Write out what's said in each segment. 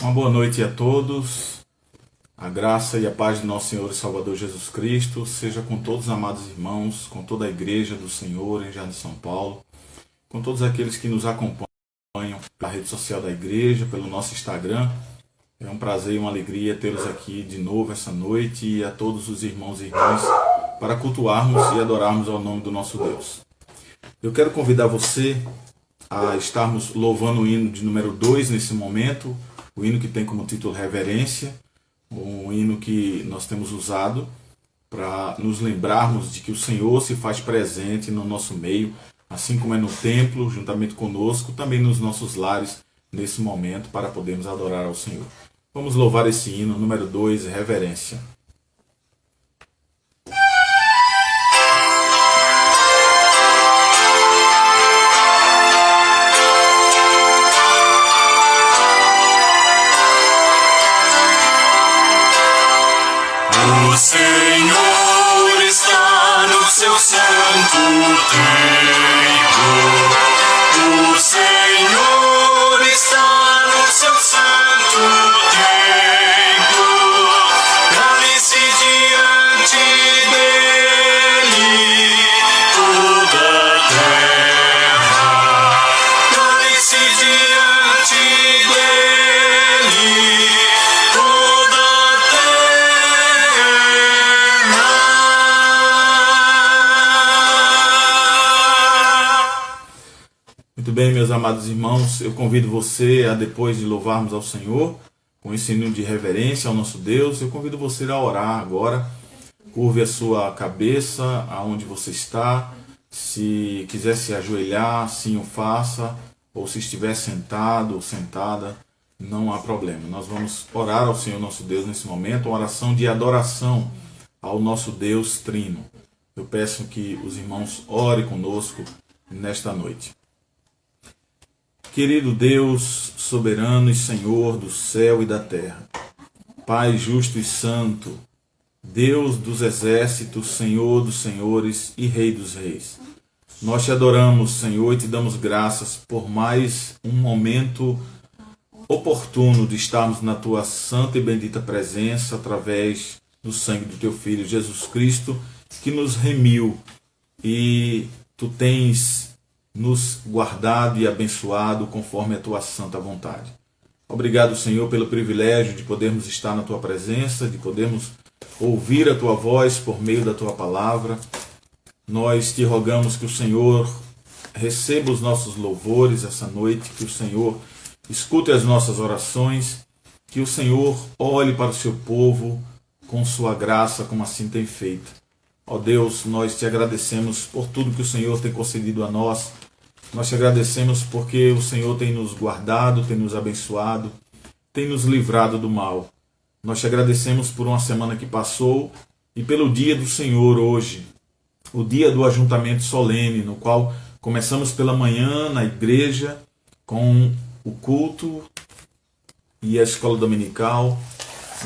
Uma boa noite a todos. A graça e a paz de nosso Senhor e Salvador Jesus Cristo seja com todos os amados irmãos, com toda a igreja do Senhor em Jardim de São Paulo, com todos aqueles que nos acompanham pela rede social da igreja, pelo nosso Instagram. É um prazer e uma alegria tê-los aqui de novo essa noite e a todos os irmãos e irmãs para cultuarmos e adorarmos ao nome do nosso Deus. Eu quero convidar você a estarmos louvando o hino de número 2 nesse momento, o hino que tem como título Reverência, um hino que nós temos usado para nos lembrarmos de que o Senhor se faz presente no nosso meio, assim como é no templo, juntamente conosco, também nos nossos lares, nesse momento, para podermos adorar ao Senhor. Vamos louvar esse hino, número 2, Reverência. O Senhor está no seu santo templo. O Senhor está no seu santo templo. Cale-se diante dele toda a terra. Cale-se diante dele toda a Muito bem, meus amados irmãos, eu convido você a, depois de louvarmos ao Senhor, com esse hino de reverência ao nosso Deus, eu convido você a orar agora. Curve a sua cabeça aonde você está. Se quiser se ajoelhar, sim o faça. Ou se estiver sentado ou sentada, não há problema. Nós vamos orar ao Senhor nosso Deus nesse momento, uma oração de adoração ao nosso Deus Trino. Eu peço que os irmãos orem conosco nesta noite. Querido Deus, soberano e Senhor do céu e da terra, Pai justo e santo, Deus dos exércitos, Senhor dos senhores e Rei dos reis, nós te adoramos, Senhor, e te damos graças por mais um momento oportuno de estarmos na tua santa e bendita presença através do sangue do teu Filho Jesus Cristo, que nos remiu, e tu tens nos guardado e abençoado conforme a tua santa vontade. Obrigado, Senhor, pelo privilégio de podermos estar na tua presença, de podermos ouvir a tua voz por meio da tua palavra. Nós te rogamos que o Senhor receba os nossos louvores essa noite, que o Senhor escute as nossas orações, que o Senhor olhe para o seu povo com sua graça, como assim tem feito. Ó Deus, nós te agradecemos por tudo que o Senhor tem concedido a nós. Nós te agradecemos porque o Senhor tem nos guardado, tem nos abençoado, tem nos livrado do mal. Nós te agradecemos por uma semana que passou e pelo dia do Senhor hoje, o dia do ajuntamento solene, no qual começamos pela manhã na igreja com o culto e a escola dominical,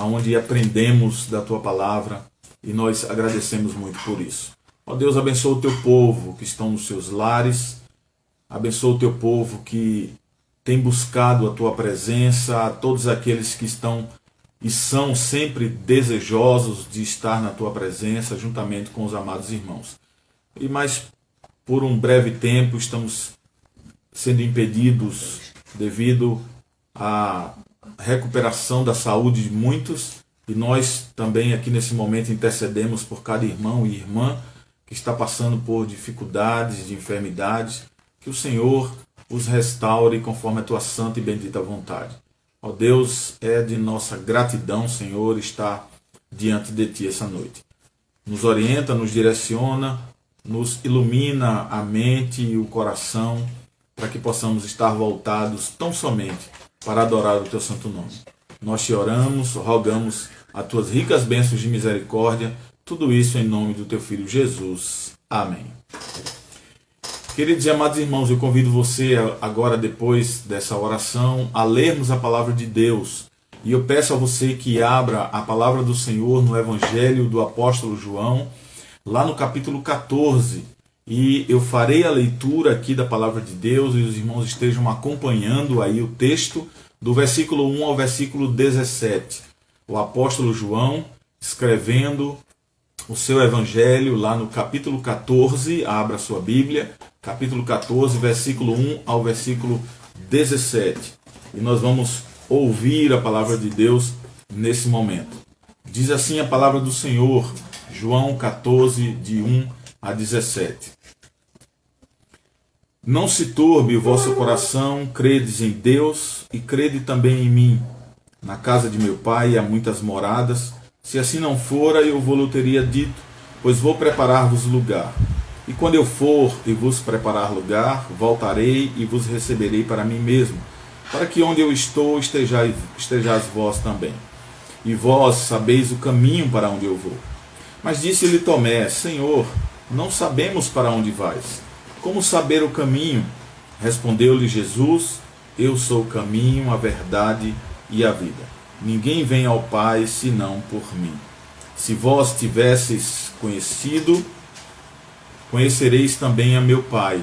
onde aprendemos da tua palavra, e nós agradecemos muito por isso. Ó Deus, abençoa o teu povo que estão nos seus lares, abençoa o teu povo que tem buscado a tua presença, a todos aqueles que estão e são sempre desejosos de estar na tua presença, juntamente com os amados irmãos. E mais por um breve tempo estamos sendo impedidos devido à recuperação da saúde de muitos, e nós também aqui nesse momento intercedemos por cada irmão e irmã que está passando por dificuldades, de enfermidades, que o Senhor os restaure conforme a tua santa e bendita vontade. Ó Deus, é de nossa gratidão, Senhor, estar diante de ti essa noite. Nos orienta, nos direciona, nos ilumina a mente e o coração, para que possamos estar voltados tão somente para adorar o teu santo nome. Nós te oramos, rogamos as tuas ricas bênçãos de misericórdia, tudo isso em nome do teu Filho Jesus. Amém. Queridos e amados irmãos, eu convido você agora, depois dessa oração, a lermos a palavra de Deus. E eu peço a você que abra a palavra do Senhor no Evangelho do apóstolo João, lá no capítulo 14. E eu farei a leitura aqui da palavra de Deus e os irmãos estejam acompanhando aí o texto do versículo 1 ao versículo 17. O apóstolo João escrevendo o seu evangelho lá no capítulo 14, abra sua Bíblia, capítulo 14, versículo 1 ao versículo 17. E nós vamos ouvir a palavra de Deus nesse momento. Diz assim a palavra do Senhor, João 14, de 1 a 17. Não se turbe o vosso coração, credes em Deus e crede também em mim. Na casa de meu pai há muitas moradas. Se assim não fora, eu vou-lhe teria dito, pois vou preparar-vos lugar. E quando eu for e vos preparar lugar, voltarei e vos receberei para mim mesmo, para que onde eu estou estejais vós também. E vós sabeis o caminho para onde eu vou. Mas disse-lhe Tomé, Senhor, não sabemos para onde vais. Como saber o caminho? Respondeu-lhe Jesus, eu sou o caminho, a verdade e a vida. Ninguém vem ao Pai senão por mim. Se vós tivesseis conhecido, conhecereis também a meu Pai.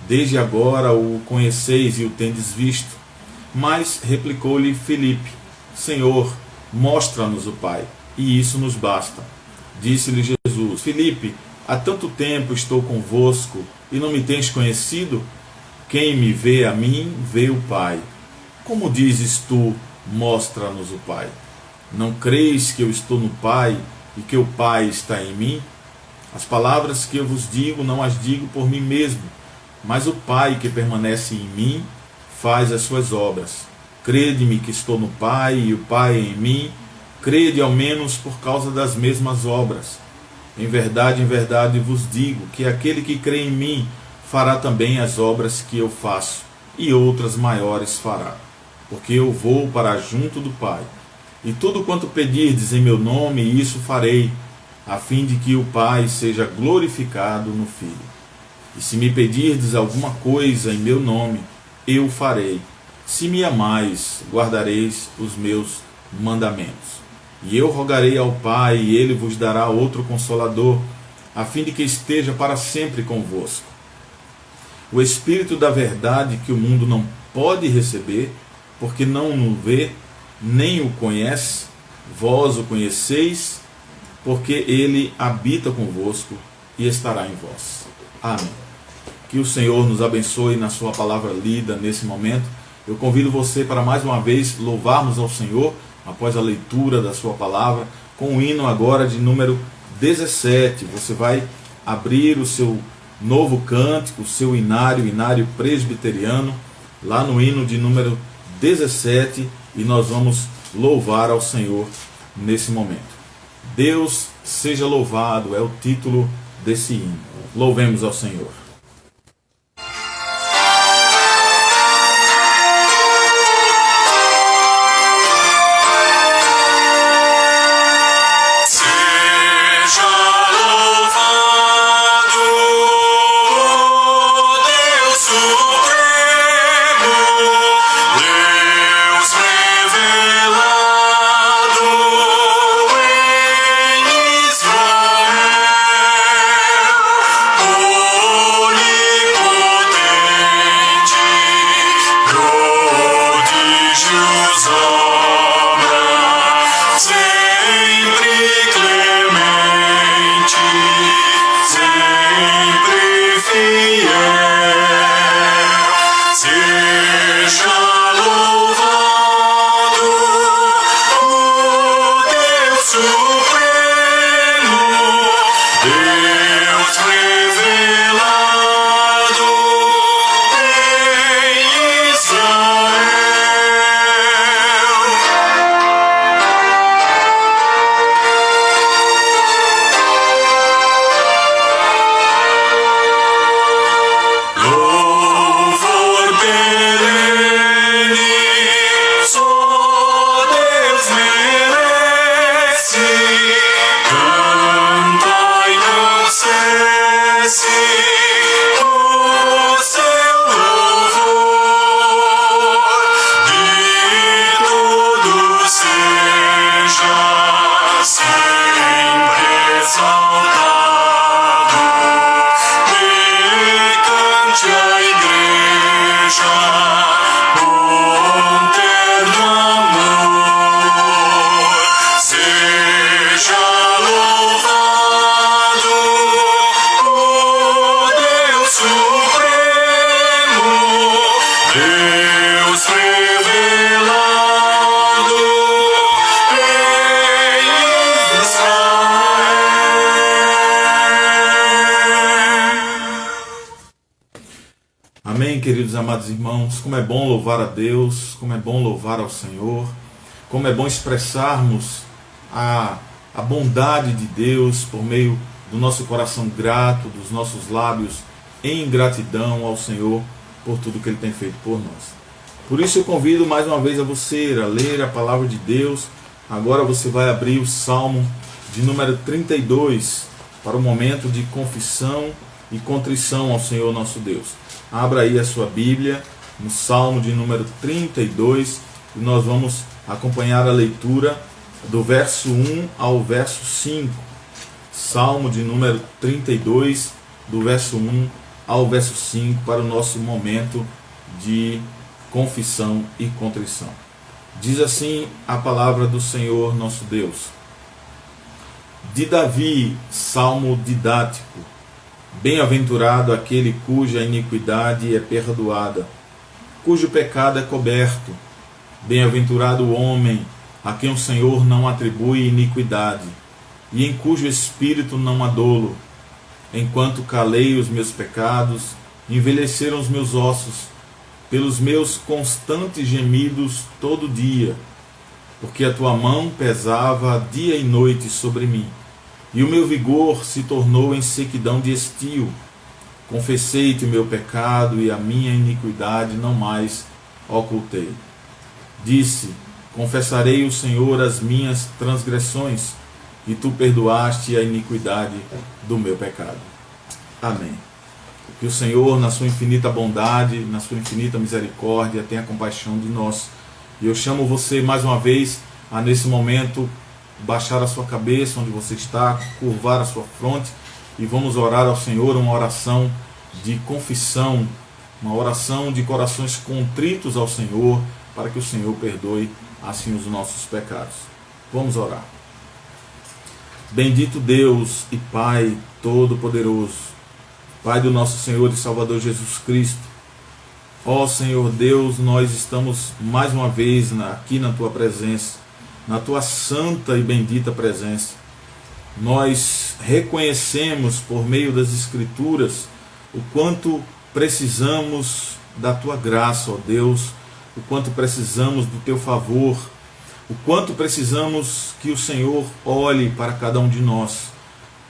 Desde agora o conheceis e o tendes visto. Mas replicou-lhe Filipe, Senhor, mostra-nos o Pai, e isso nos basta. Disse-lhe Jesus, Filipe, há tanto tempo estou convosco, e não me tens conhecido? Quem me vê a mim, vê o Pai. Como dizes tu, mostra-nos o Pai? Não creis que eu estou no Pai e que o Pai está em mim? As palavras que eu vos digo, não as digo por mim mesmo, mas o Pai que permanece em mim faz as suas obras. Crede-me que estou no Pai e o Pai em mim, crede ao menos por causa das mesmas obras. Em verdade vos digo que aquele que crê em mim fará também as obras que eu faço, e outras maiores fará, porque eu vou para junto do Pai. E tudo quanto pedirdes em meu nome, isso farei, a fim de que o Pai seja glorificado no Filho. E se me pedirdes alguma coisa em meu nome, eu farei. Se me amais, guardareis os meus mandamentos. E eu rogarei ao Pai, e ele vos dará outro Consolador, a fim de que esteja para sempre convosco. O Espírito da verdade que o mundo não pode receber, porque não o vê, nem o conhece, vós o conheceis, porque ele habita convosco e estará em vós. Amém. Que o Senhor nos abençoe na sua palavra lida nesse momento. Eu convido você para mais uma vez louvarmos ao Senhor, após a leitura da sua palavra, com o hino agora de número 17. Você vai abrir o seu novo cântico, o seu inário presbiteriano, lá no hino de número 17, e nós vamos louvar ao Senhor nesse momento. Deus seja louvado, é o título desse hino. Louvemos ao Senhor. queridos amados irmãos, como é bom louvar a Deus, como é bom louvar ao Senhor, como é bom expressarmos a bondade de Deus por meio do nosso coração grato, dos nossos lábios em gratidão ao Senhor por tudo que Ele tem feito por nós. Por isso eu convido mais uma vez a você a ler a palavra de Deus. Agora você vai abrir o Salmo de número 32 para o momento de confissão e contrição ao Senhor nosso Deus. Abra aí a sua Bíblia no Salmo de número 32 e nós vamos acompanhar a leitura do verso 1 ao verso 5. Salmo de número 32, do verso 1 ao verso 5, para o nosso momento de confissão e contrição. Diz assim a palavra do Senhor nosso Deus. De Davi, salmo didático. Bem-aventurado aquele cuja iniquidade é perdoada, cujo pecado é coberto. Bem-aventurado o homem a quem o Senhor não atribui iniquidade, e em cujo espírito não há dolo. Enquanto calei os meus pecados, envelheceram os meus ossos, pelos meus constantes gemidos todo dia, porque a tua mão pesava dia e noite sobre mim, e o meu vigor se tornou em sequidão de estio. Confessei-te o meu pecado, e a minha iniquidade não mais ocultei. Disse: confessarei ao Senhor as minhas transgressões, e tu perdoaste a iniquidade do meu pecado. Amém. Que o Senhor, na sua infinita bondade, na sua infinita misericórdia, tenha compaixão de nós. E eu chamo você mais uma vez a, nesse momento, baixar a sua cabeça onde você está, curvar a sua fronte, e vamos orar ao Senhor uma oração de confissão, uma oração de corações contritos ao Senhor, para que o Senhor perdoe assim os nossos pecados. Vamos orar. Bendito Deus e Pai Todo-Poderoso, Pai do nosso Senhor e Salvador Jesus Cristo, ó Senhor Deus, nós estamos mais uma vez aqui na Tua presença, na Tua santa e bendita presença. Nós reconhecemos por meio das Escrituras o quanto precisamos da Tua graça, ó Deus, o quanto precisamos do Teu favor, o quanto precisamos que o Senhor olhe para cada um de nós,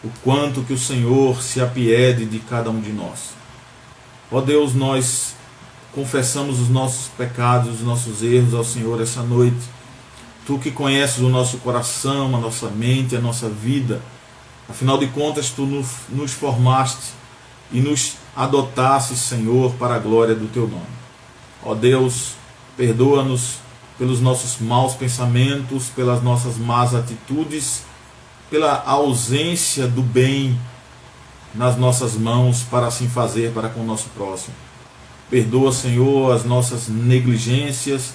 o quanto que o Senhor se apiede de cada um de nós. Ó Deus, nós confessamos os nossos pecados, os nossos erros ao Senhor essa noite. Tu que conheces o nosso coração, a nossa mente, a nossa vida, afinal de contas Tu nos formaste e nos adotaste, Senhor, para a glória do Teu nome. Ó Deus, perdoa-nos pelos nossos maus pensamentos, pelas nossas más atitudes, pela ausência do bem nas nossas mãos para assim fazer para com o nosso próximo. Perdoa, Senhor, as nossas negligências,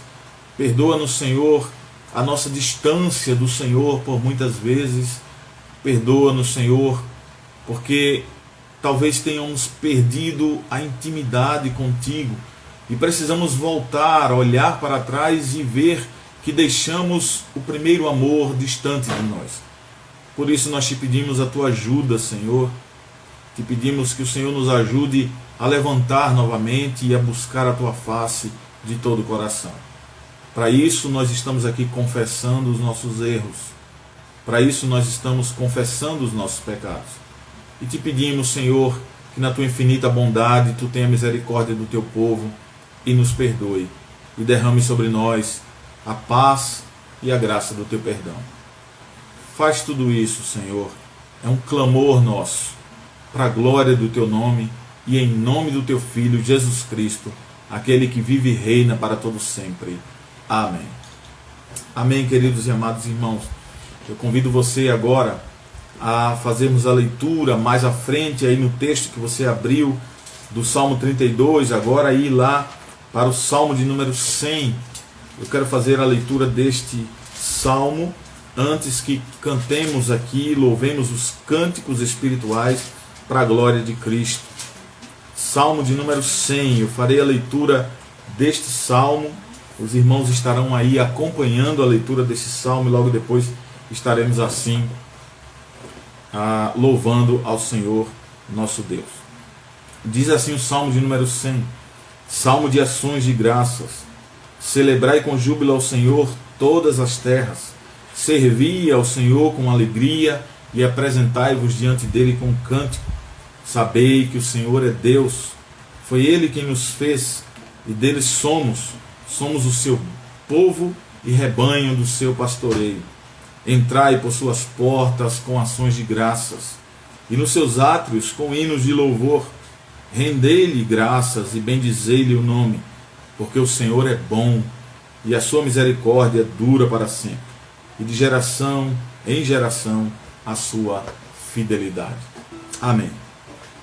perdoa-nos, Senhor, a nossa distância do Senhor por muitas vezes, perdoa-nos, Senhor, porque talvez tenhamos perdido a intimidade contigo, e precisamos voltar, olhar para trás e ver que deixamos o primeiro amor distante de nós. Por isso nós te pedimos a Tua ajuda, Senhor. Te pedimos que o Senhor nos ajude a levantar novamente e a buscar a Tua face de todo o coração. Para isso nós estamos aqui confessando os nossos erros. Para isso nós estamos confessando os nossos pecados. E te pedimos, Senhor, que na Tua infinita bondade Tu tenha misericórdia do Teu povo e nos perdoe, e derrame sobre nós a paz e a graça do Teu perdão. Faz tudo isso, Senhor, é um clamor nosso, para a glória do Teu nome e em nome do Teu Filho Jesus Cristo, aquele que vive e reina para todo sempre. Amém. Amém, queridos e amados irmãos. Eu convido você agora a fazermos a leitura mais à frente, aí no texto que você abriu, do Salmo 32, agora ir lá para o Salmo de número 100. Eu quero fazer a leitura deste Salmo antes que cantemos aqui, louvemos os cânticos espirituais para a glória de Cristo. Salmo de número 100, eu farei a leitura deste Salmo, os irmãos estarão aí acompanhando a leitura desse Salmo e logo depois estaremos assim louvando ao Senhor nosso Deus. Diz assim o Salmo de número 100: salmo de ações de graças. Celebrai com júbilo ao Senhor todas as terras. Servi ao Senhor com alegria e apresentai-vos diante dele com cântico. Sabei que o Senhor é Deus. Foi ele quem nos fez e dele somos. Somos o seu povo e rebanho do seu pastoreio. Entrai por suas portas com ações de graças e nos seus átrios com hinos de louvor. Rendei-lhe graças e bendizei-lhe o nome, porque o Senhor é bom e a sua misericórdia dura para sempre, e de geração em geração a sua fidelidade. Amém.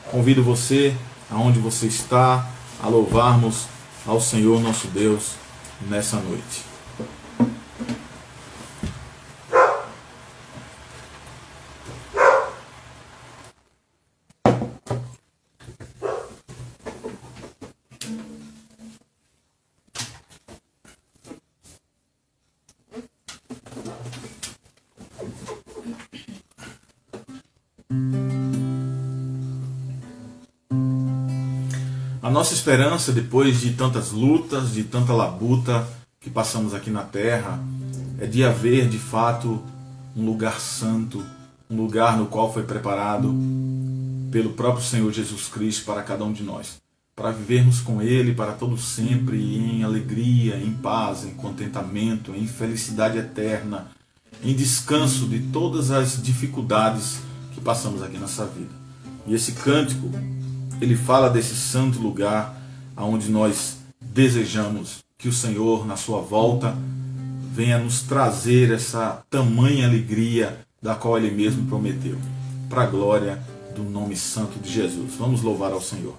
Convido você, aonde você está, a louvarmos ao Senhor nosso Deus nessa noite. A nossa esperança, depois de tantas lutas, de tanta labuta que passamos aqui na terra, é de haver de fato um lugar santo, um lugar no qual foi preparado pelo próprio Senhor Jesus Cristo para cada um de nós, para vivermos com Ele para todo sempre, em alegria, em paz, em contentamento, em felicidade eterna, em descanso de todas as dificuldades que passamos aqui nessa vida. E esse cântico, ele fala desse santo lugar aonde nós desejamos que o Senhor, na sua volta, venha nos trazer essa tamanha alegria da qual Ele mesmo prometeu, para a glória do nome santo de Jesus. Vamos louvar ao Senhor.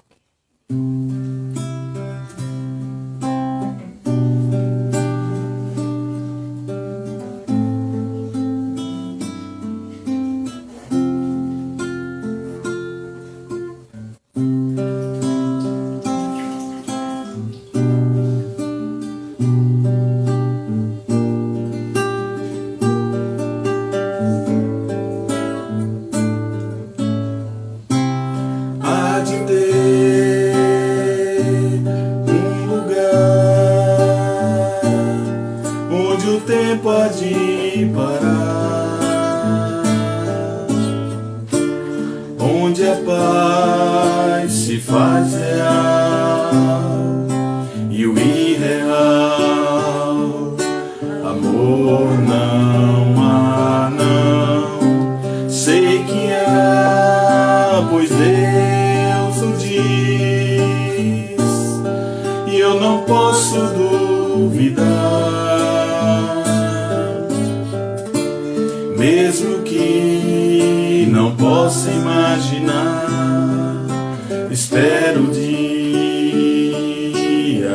Pode parar, onde a paz se faz real e o irreal, amor não há, não. Sei que há, pois Deus o diz, e eu não posso duvidar. Mesmo que não possa imaginar, espero o dia,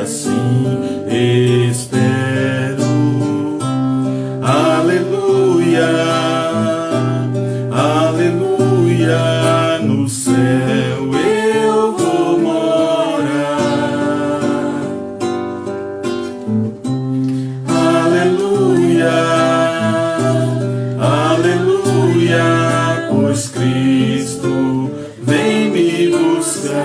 sim, espero. Aleluia, aleluia, no céu eu vou morar. Aleluia, aleluia, pois Cristo vem me buscar.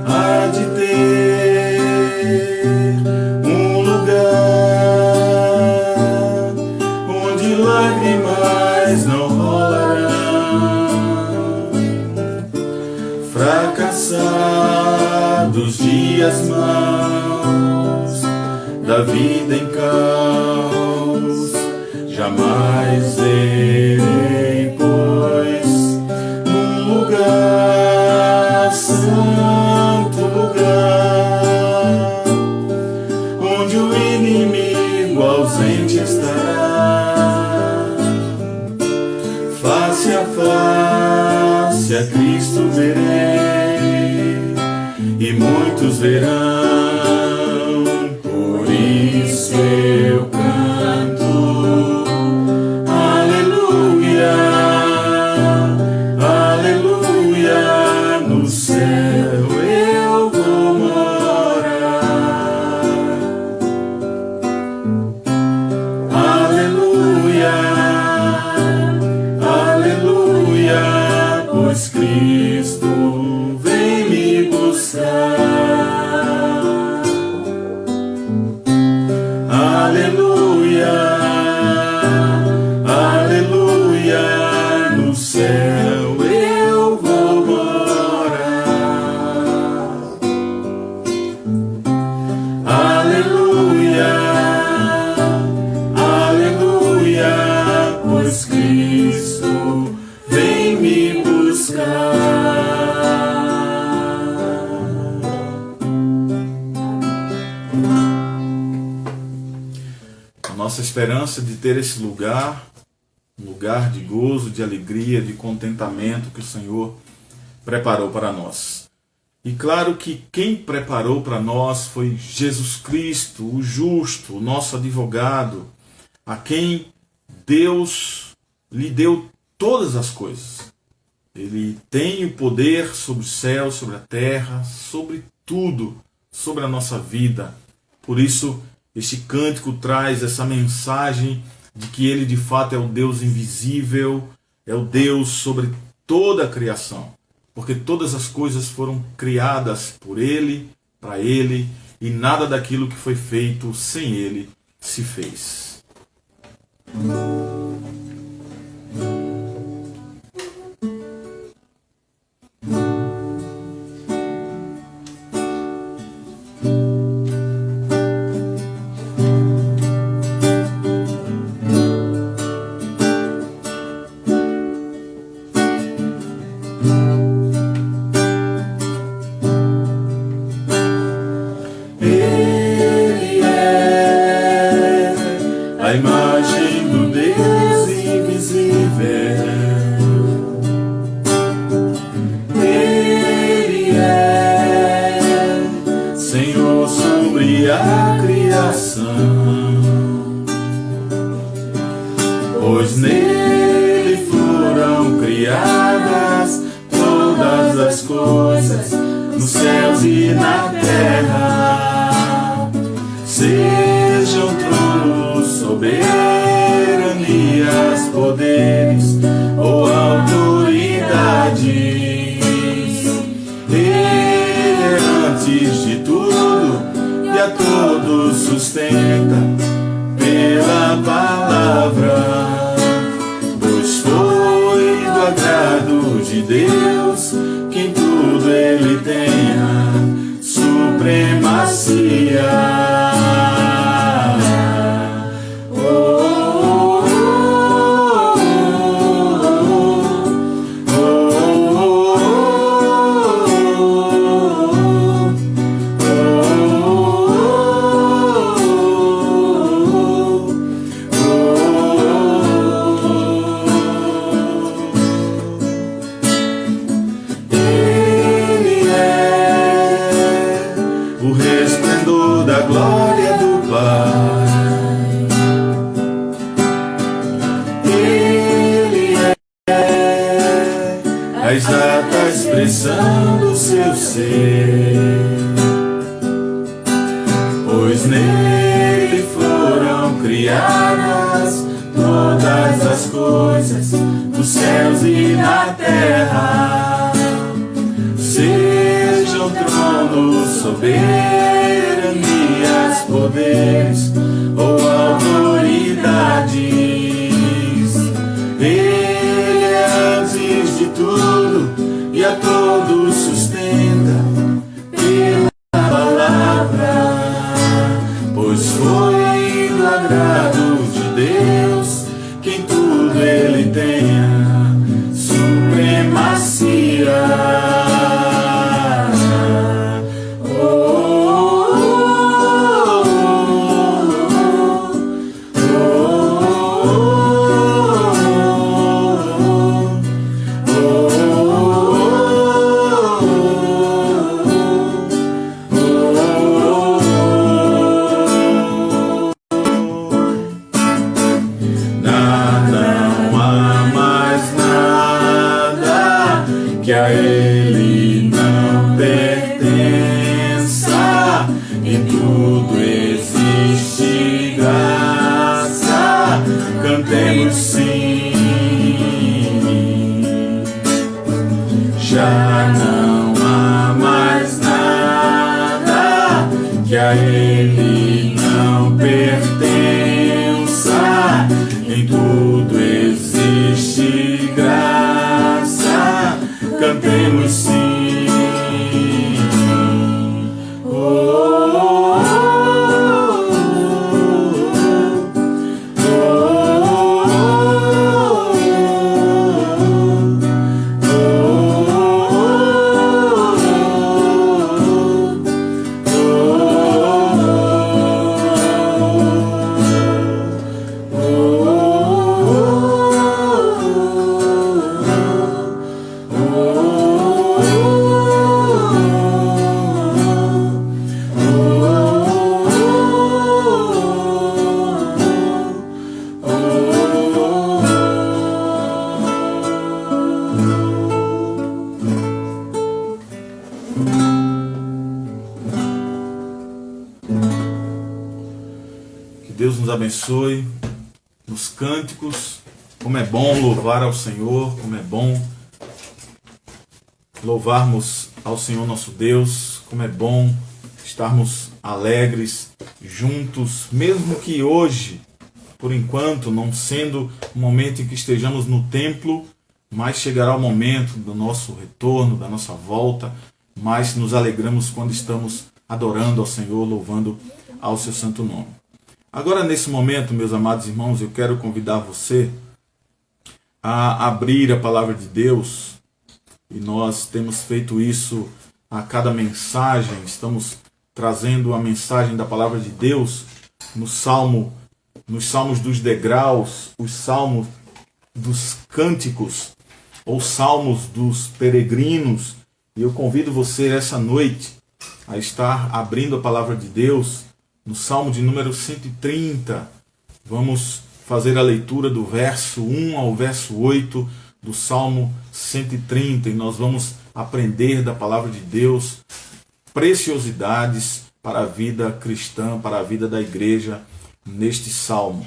Há de ter um lugar onde lágrimas não rolarão, fracassados dias maus da vida em caos, jamais irei, pois num lugar, santo lugar, onde o inimigo ausente estará, face a face a Cristo verei, e muitos verão. Eu canto, aleluia, aleluia, no céu eu vou morar. Aleluia, aleluia, pois Cristo A nossa esperança de ter esse lugar, um lugar de gozo, de alegria, de contentamento que o Senhor preparou para nós. E claro que quem preparou para nós foi Jesus Cristo, o justo, o nosso advogado, a quem Deus lhe deu todas as coisas. Ele tem o poder sobre o céu, sobre a terra, sobre tudo, sobre a nossa vida. Por isso, este cântico traz essa mensagem de que Ele de fato é o Deus invisível, é o Deus sobre toda a criação. Porque todas as coisas foram criadas por Ele, para Ele, e nada daquilo que foi feito sem Ele se fez. A imagem do Deus invisível. Ele é Senhor sobre a criação, pois nele foram criadas todas as coisas, nos céus e na terra. Sejam tronos, soberanias, poderes ou autoridades, Ele é antes de tudo e a todos sustenta pela palavra, pois foi do agrado de Deus que em tudo Ele tenha supremacia. O resplendor da glória do Pai. Ele é a exata expressão do seu ser, pois nele foram criadas todas as coisas, dos céus e na terra. Sejam tronos, soberanias, poderes ou autoridades, Ele é antes de tudo e a todos sustenta pela palavra, pois foi do agrado de Deus que em tudo Ele tenha supremacia. Que a Ele não pertença, em tudo existe graça, cantemos sim. Já não há mais nada que a Ele não pertença, em tudo existe graça, cantemos sim. Deus nos abençoe nos cânticos. Como é bom louvar ao Senhor, como é bom louvarmos ao Senhor nosso Deus, como é bom estarmos alegres juntos, mesmo que hoje, por enquanto, não sendo o momento em que estejamos no templo, mas chegará o momento do nosso retorno, da nossa volta, mas nos alegramos quando estamos adorando ao Senhor, louvando ao seu santo nome. Agora, nesse momento, meus amados irmãos, eu quero convidar você a abrir a palavra de Deus, e nós temos feito isso a cada mensagem, estamos trazendo a mensagem da palavra de Deus nos salmos dos degraus, os salmos dos cânticos, ou salmos dos peregrinos, e eu convido você essa noite a estar abrindo a palavra de Deus no salmo de número 130, vamos fazer a leitura do verso 1 ao verso 8 do Salmo 130, e nós vamos aprender da palavra de Deus preciosidades para a vida cristã, para a vida da igreja neste salmo.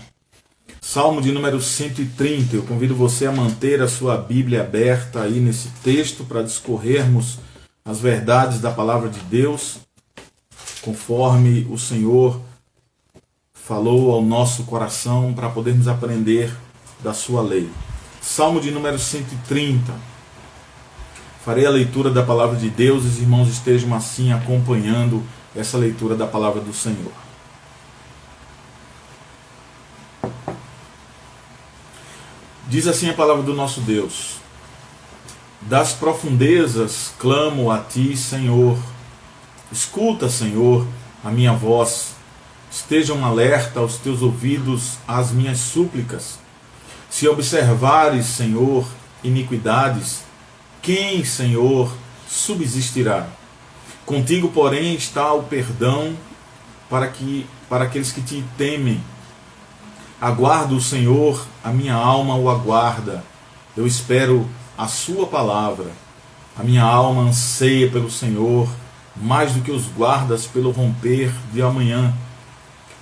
Salmo de número 130, eu convido você a manter a sua Bíblia aberta aí nesse texto para discorrermos as verdades da palavra de Deus, conforme o Senhor falou ao nosso coração para podermos aprender da sua lei. Salmo de número 130. Farei a leitura da palavra de Deus e os irmãos estejam assim acompanhando essa leitura da palavra do Senhor. Diz assim a palavra do nosso Deus: das profundezas clamo a ti, Senhor. Escuta, Senhor, a minha voz. Estejam alerta aos teus ouvidos às minhas súplicas. Se observares, Senhor, iniquidades, quem, Senhor, subsistirá? Contigo, porém, está o perdão para aqueles que te temem. Aguardo o Senhor, a minha alma o aguarda. Eu espero a sua palavra. A minha alma anseia pelo Senhor, mais do que os guardas pelo romper de amanhã,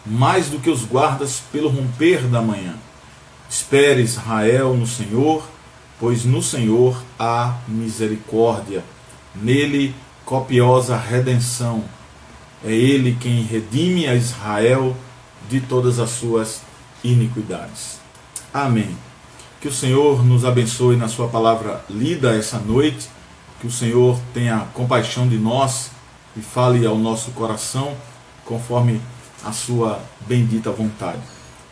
mais do que os guardas pelo romper da manhã. Espere, Israel, no Senhor, pois no Senhor há misericórdia, nele copiosa redenção. É ele quem redime a Israel de todas as suas iniquidades. Amém. Que o Senhor nos abençoe na sua palavra lida essa noite, que o Senhor tenha compaixão de nós e fale ao nosso coração conforme a sua bendita vontade.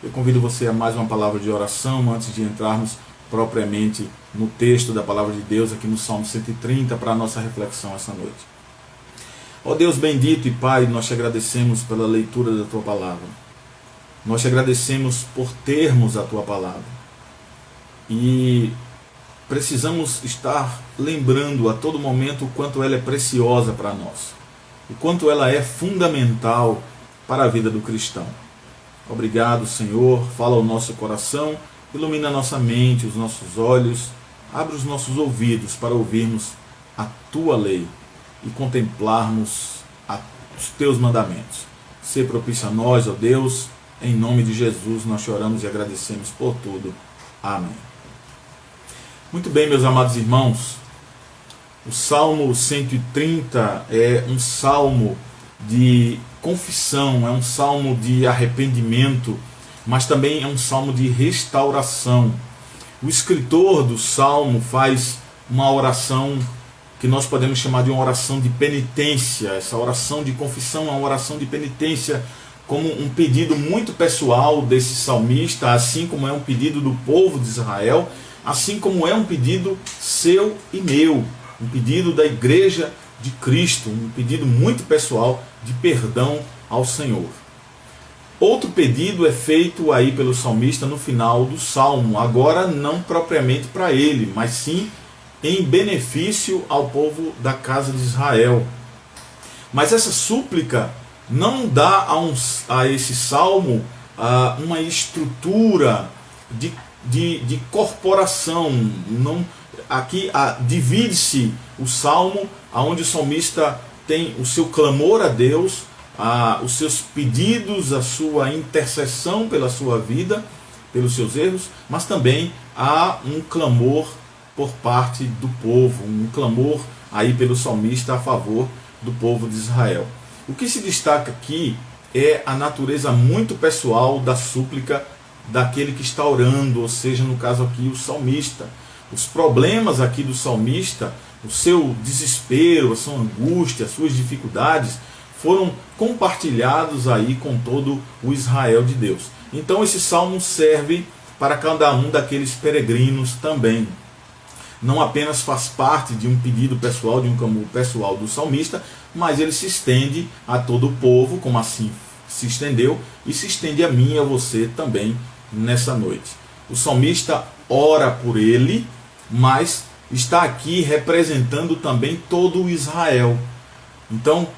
Eu convido você a mais uma palavra de oração antes de entrarmos propriamente no texto da palavra de Deus aqui no Salmo 130 para a nossa reflexão essa noite. Ó Deus bendito e Pai, nós te agradecemos pela leitura da tua palavra. Nós te agradecemos por termos a tua palavra. E precisamos estar lembrando a todo momento o quanto ela é preciosa para nós, o quanto ela é fundamental para a vida do cristão. Obrigado, Senhor, fala ao nosso coração, ilumina a nossa mente, os nossos olhos, abre os nossos ouvidos para ouvirmos a tua lei e contemplarmos os teus mandamentos. Sê propício a nós, ó Deus, em nome de Jesus nós choramos e agradecemos por tudo. Amém. Muito bem, meus amados irmãos, o Salmo 130 é um salmo de confissão, é um salmo de arrependimento, mas também é um salmo de restauração. O escritor do salmo faz uma oração que nós podemos chamar de uma oração de penitência. Essa oração de confissão é uma oração de penitência, como um pedido muito pessoal desse salmista, assim como é um pedido do povo de Israel, assim como é um pedido seu e meu, um pedido da igreja de Cristo, um pedido muito pessoal de perdão ao Senhor. Outro pedido é feito aí pelo salmista no final do salmo, agora não propriamente para ele, mas sim em benefício ao povo da casa de Israel. Mas essa súplica não dá a esse salmo uma estrutura de corporação. Não, aqui divide-se o salmo, onde o salmista tem o seu clamor a Deus, os seus pedidos, a sua intercessão pela sua vida, pelos seus erros, mas também há um clamor por parte do povo, um clamor aí pelo salmista a favor do povo de Israel. O que se destaca aqui é a natureza muito pessoal da súplica daquele que está orando, ou seja, no caso aqui, o salmista. Os problemas aqui do salmista, o seu desespero, a sua angústia, as suas dificuldades, foram compartilhados aí com todo o Israel de Deus. Então esse salmo serve para cada um daqueles peregrinos também. Não apenas faz parte de um pedido pessoal, de um clamor pessoal do salmista, mas ele se estende a todo o povo, como assim se estendeu, e se estende a mim e a você também nessa noite. O salmista ora por ele, mas está aqui representando também todo o Israel. Então,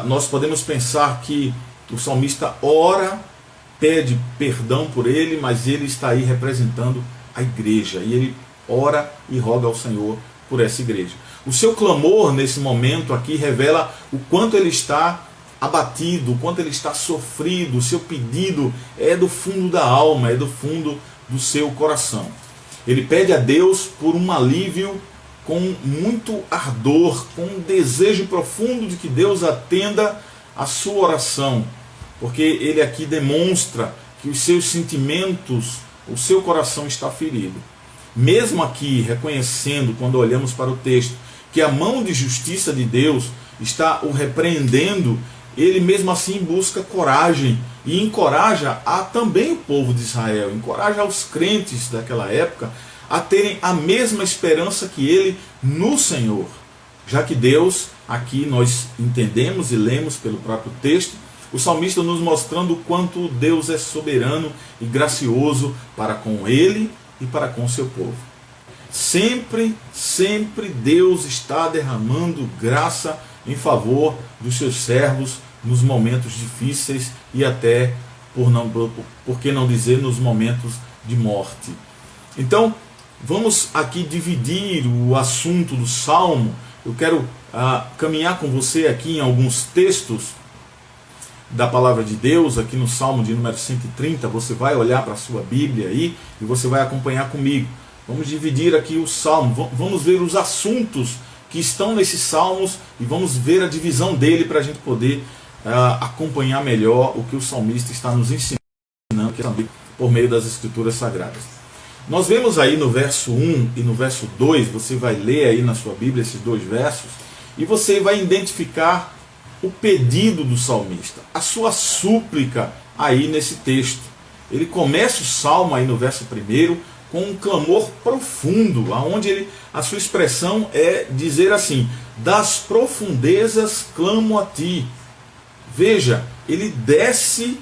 nós podemos pensar que o salmista ora, pede perdão por ele, mas ele está aí representando a igreja, e ele ora e roga ao Senhor por essa igreja. O seu clamor nesse momento aqui revela o quanto ele está abatido, o quanto ele está sofrido. O seu pedido é do fundo da alma, é do fundo do seu coração. Ele pede a Deus por um alívio com muito ardor, com um desejo profundo de que Deus atenda a sua oração, porque ele aqui demonstra que os seus sentimentos, o seu coração está ferido. Mesmo aqui reconhecendo, quando olhamos para o texto, que a mão de justiça de Deus está o repreendendo, ele mesmo assim busca coragem e encoraja também o povo de Israel, encoraja os crentes daquela época a terem a mesma esperança que ele no Senhor. Já que Deus, aqui nós entendemos e lemos pelo próprio texto, o salmista nos mostrando o quanto Deus é soberano e gracioso para com ele e para com o seu povo. Sempre, sempre Deus está derramando graça em favor dos seus servos nos momentos difíceis e até, por que não dizer, nos momentos de morte. Então, vamos aqui dividir o assunto do Salmo. Eu quero caminhar com você aqui em alguns textos da Palavra de Deus, aqui no Salmo de número 130, você vai olhar para a sua Bíblia aí e você vai acompanhar comigo. Vamos dividir aqui o Salmo, vamos ver os assuntos que estão nesses Salmos e vamos ver a divisão dele para a gente poder acompanhar melhor o que o salmista está nos ensinando por meio das Escrituras Sagradas. Nós vemos aí no verso 1 e no verso 2, você vai ler aí na sua Bíblia esses dois versos, e você vai identificar o pedido do salmista, a sua súplica aí nesse texto. Ele começa o salmo aí no verso 1 com um clamor profundo, onde a sua expressão é dizer assim: das profundezas clamo a ti. Veja, ele desce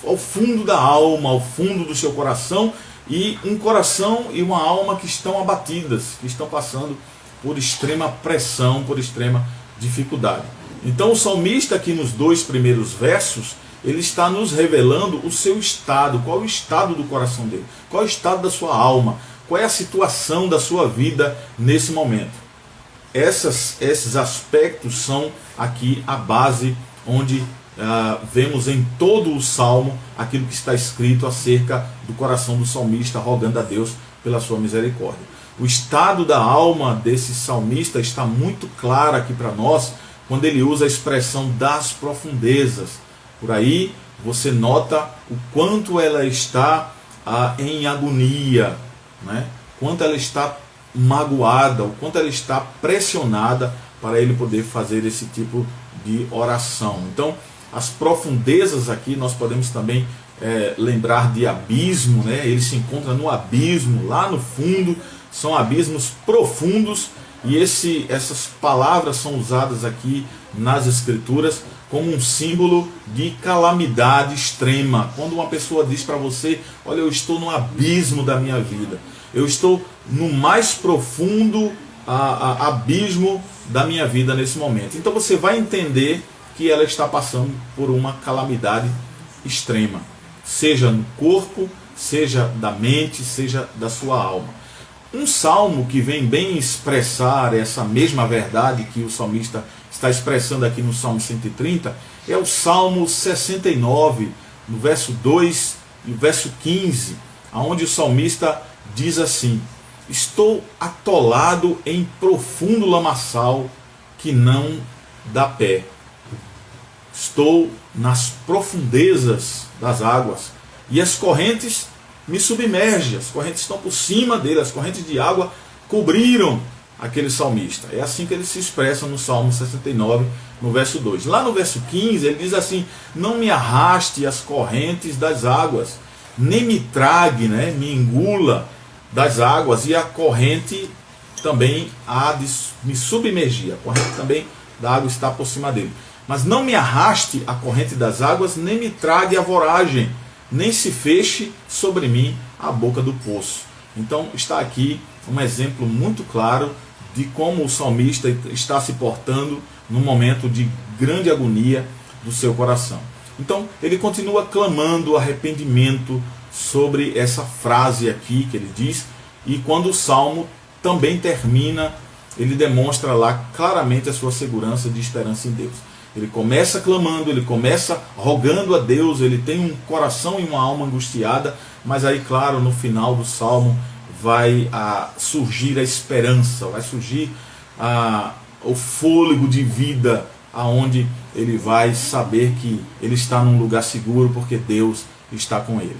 ao fundo da alma, ao fundo do seu coração, e um coração e uma alma que estão abatidas, que estão passando por extrema pressão, por extrema dificuldade. Então o salmista aqui nos dois primeiros versos, ele está nos revelando o seu estado, qual é o estado do coração dele, qual é o estado da sua alma, qual é a situação da sua vida nesse momento. Esses aspectos são aqui a base onde vemos em todo o Salmo aquilo que está escrito acerca do coração do salmista, rogando a Deus pela sua misericórdia. O estado da alma desse salmista está muito claro aqui para nós, quando ele usa a expressão das profundezas. Por aí você nota o quanto ela está em agonia, né? Quanto ela está magoada, o quanto ela está pressionada para ele poder fazer esse tipo de oração. Então, as profundezas aqui nós podemos também lembrar de abismo, né? Ele se encontra no abismo, lá no fundo, são abismos profundos, e essas palavras são usadas aqui nas Escrituras como um símbolo de calamidade extrema. Quando uma pessoa diz para você: olha, eu estou no abismo da minha vida, eu estou no mais profundo abismo da minha vida nesse momento. Então você vai entender que ela está passando por uma calamidade extrema, seja no corpo, seja da mente, seja da sua alma. Um salmo que vem bem expressar essa mesma verdade que o salmista está expressando aqui no Salmo 130, é o Salmo 69, no verso 2 e o verso 15, onde o salmista diz assim: estou atolado em profundo lamaçal que não dá pé. Estou nas profundezas das águas e as correntes me submergem, as correntes estão por cima dele, as correntes de água cobriram aquele salmista. É assim que ele se expressa no Salmo 69, no verso 2. Lá no verso 15 ele diz assim: não me arraste as correntes das águas, nem me trague, me engula das águas, e a corrente também há de me submergir, a corrente também da água está por cima dele. Mas não me arraste a corrente das águas, nem me trague a voragem, nem se feche sobre mim a boca do poço. Então está aqui um exemplo muito claro de como o salmista está se portando num momento de grande agonia do seu coração. Então ele continua clamando arrependimento sobre essa frase aqui que ele diz, e quando o salmo também termina, ele demonstra lá claramente a sua segurança de esperança em Deus. Ele começa clamando, ele começa rogando a Deus, ele tem um coração e uma alma angustiada, mas aí, claro, no final do salmo vai surgir a esperança, vai surgir o fôlego de vida, aonde ele vai saber que ele está num lugar seguro, porque Deus está com ele.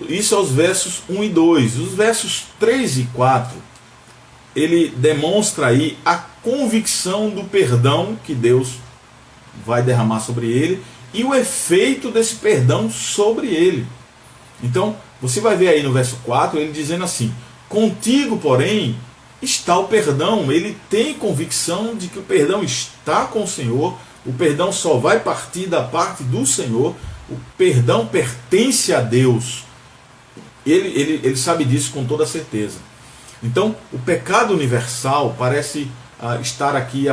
Isso é os versos 1 e 2. Os versos 3 e 4, ele demonstra aí a convicção do perdão que Deus vai derramar sobre ele e o efeito desse perdão sobre ele. Então, você vai ver aí no verso 4, ele dizendo assim: contigo, porém, está o perdão. Ele tem convicção de que o perdão está com o Senhor, o perdão só vai partir da parte do Senhor, o perdão pertence a Deus. Ele sabe disso com toda certeza. Então, o pecado universal parece estar aqui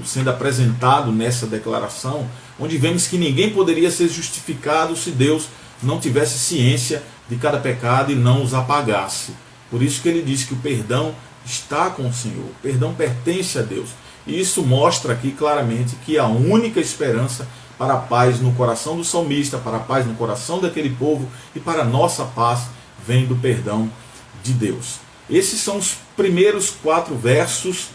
sendo apresentado nessa declaração, onde vemos que ninguém poderia ser justificado se Deus não tivesse ciência de cada pecado e não os apagasse. Por isso que ele diz que o perdão está com o Senhor, o perdão pertence a Deus. E isso mostra aqui claramente que a única esperança para a paz no coração do salmista, para a paz no coração daquele povo e para a nossa paz vem do perdão de Deus. Esses são os primeiros 4 versos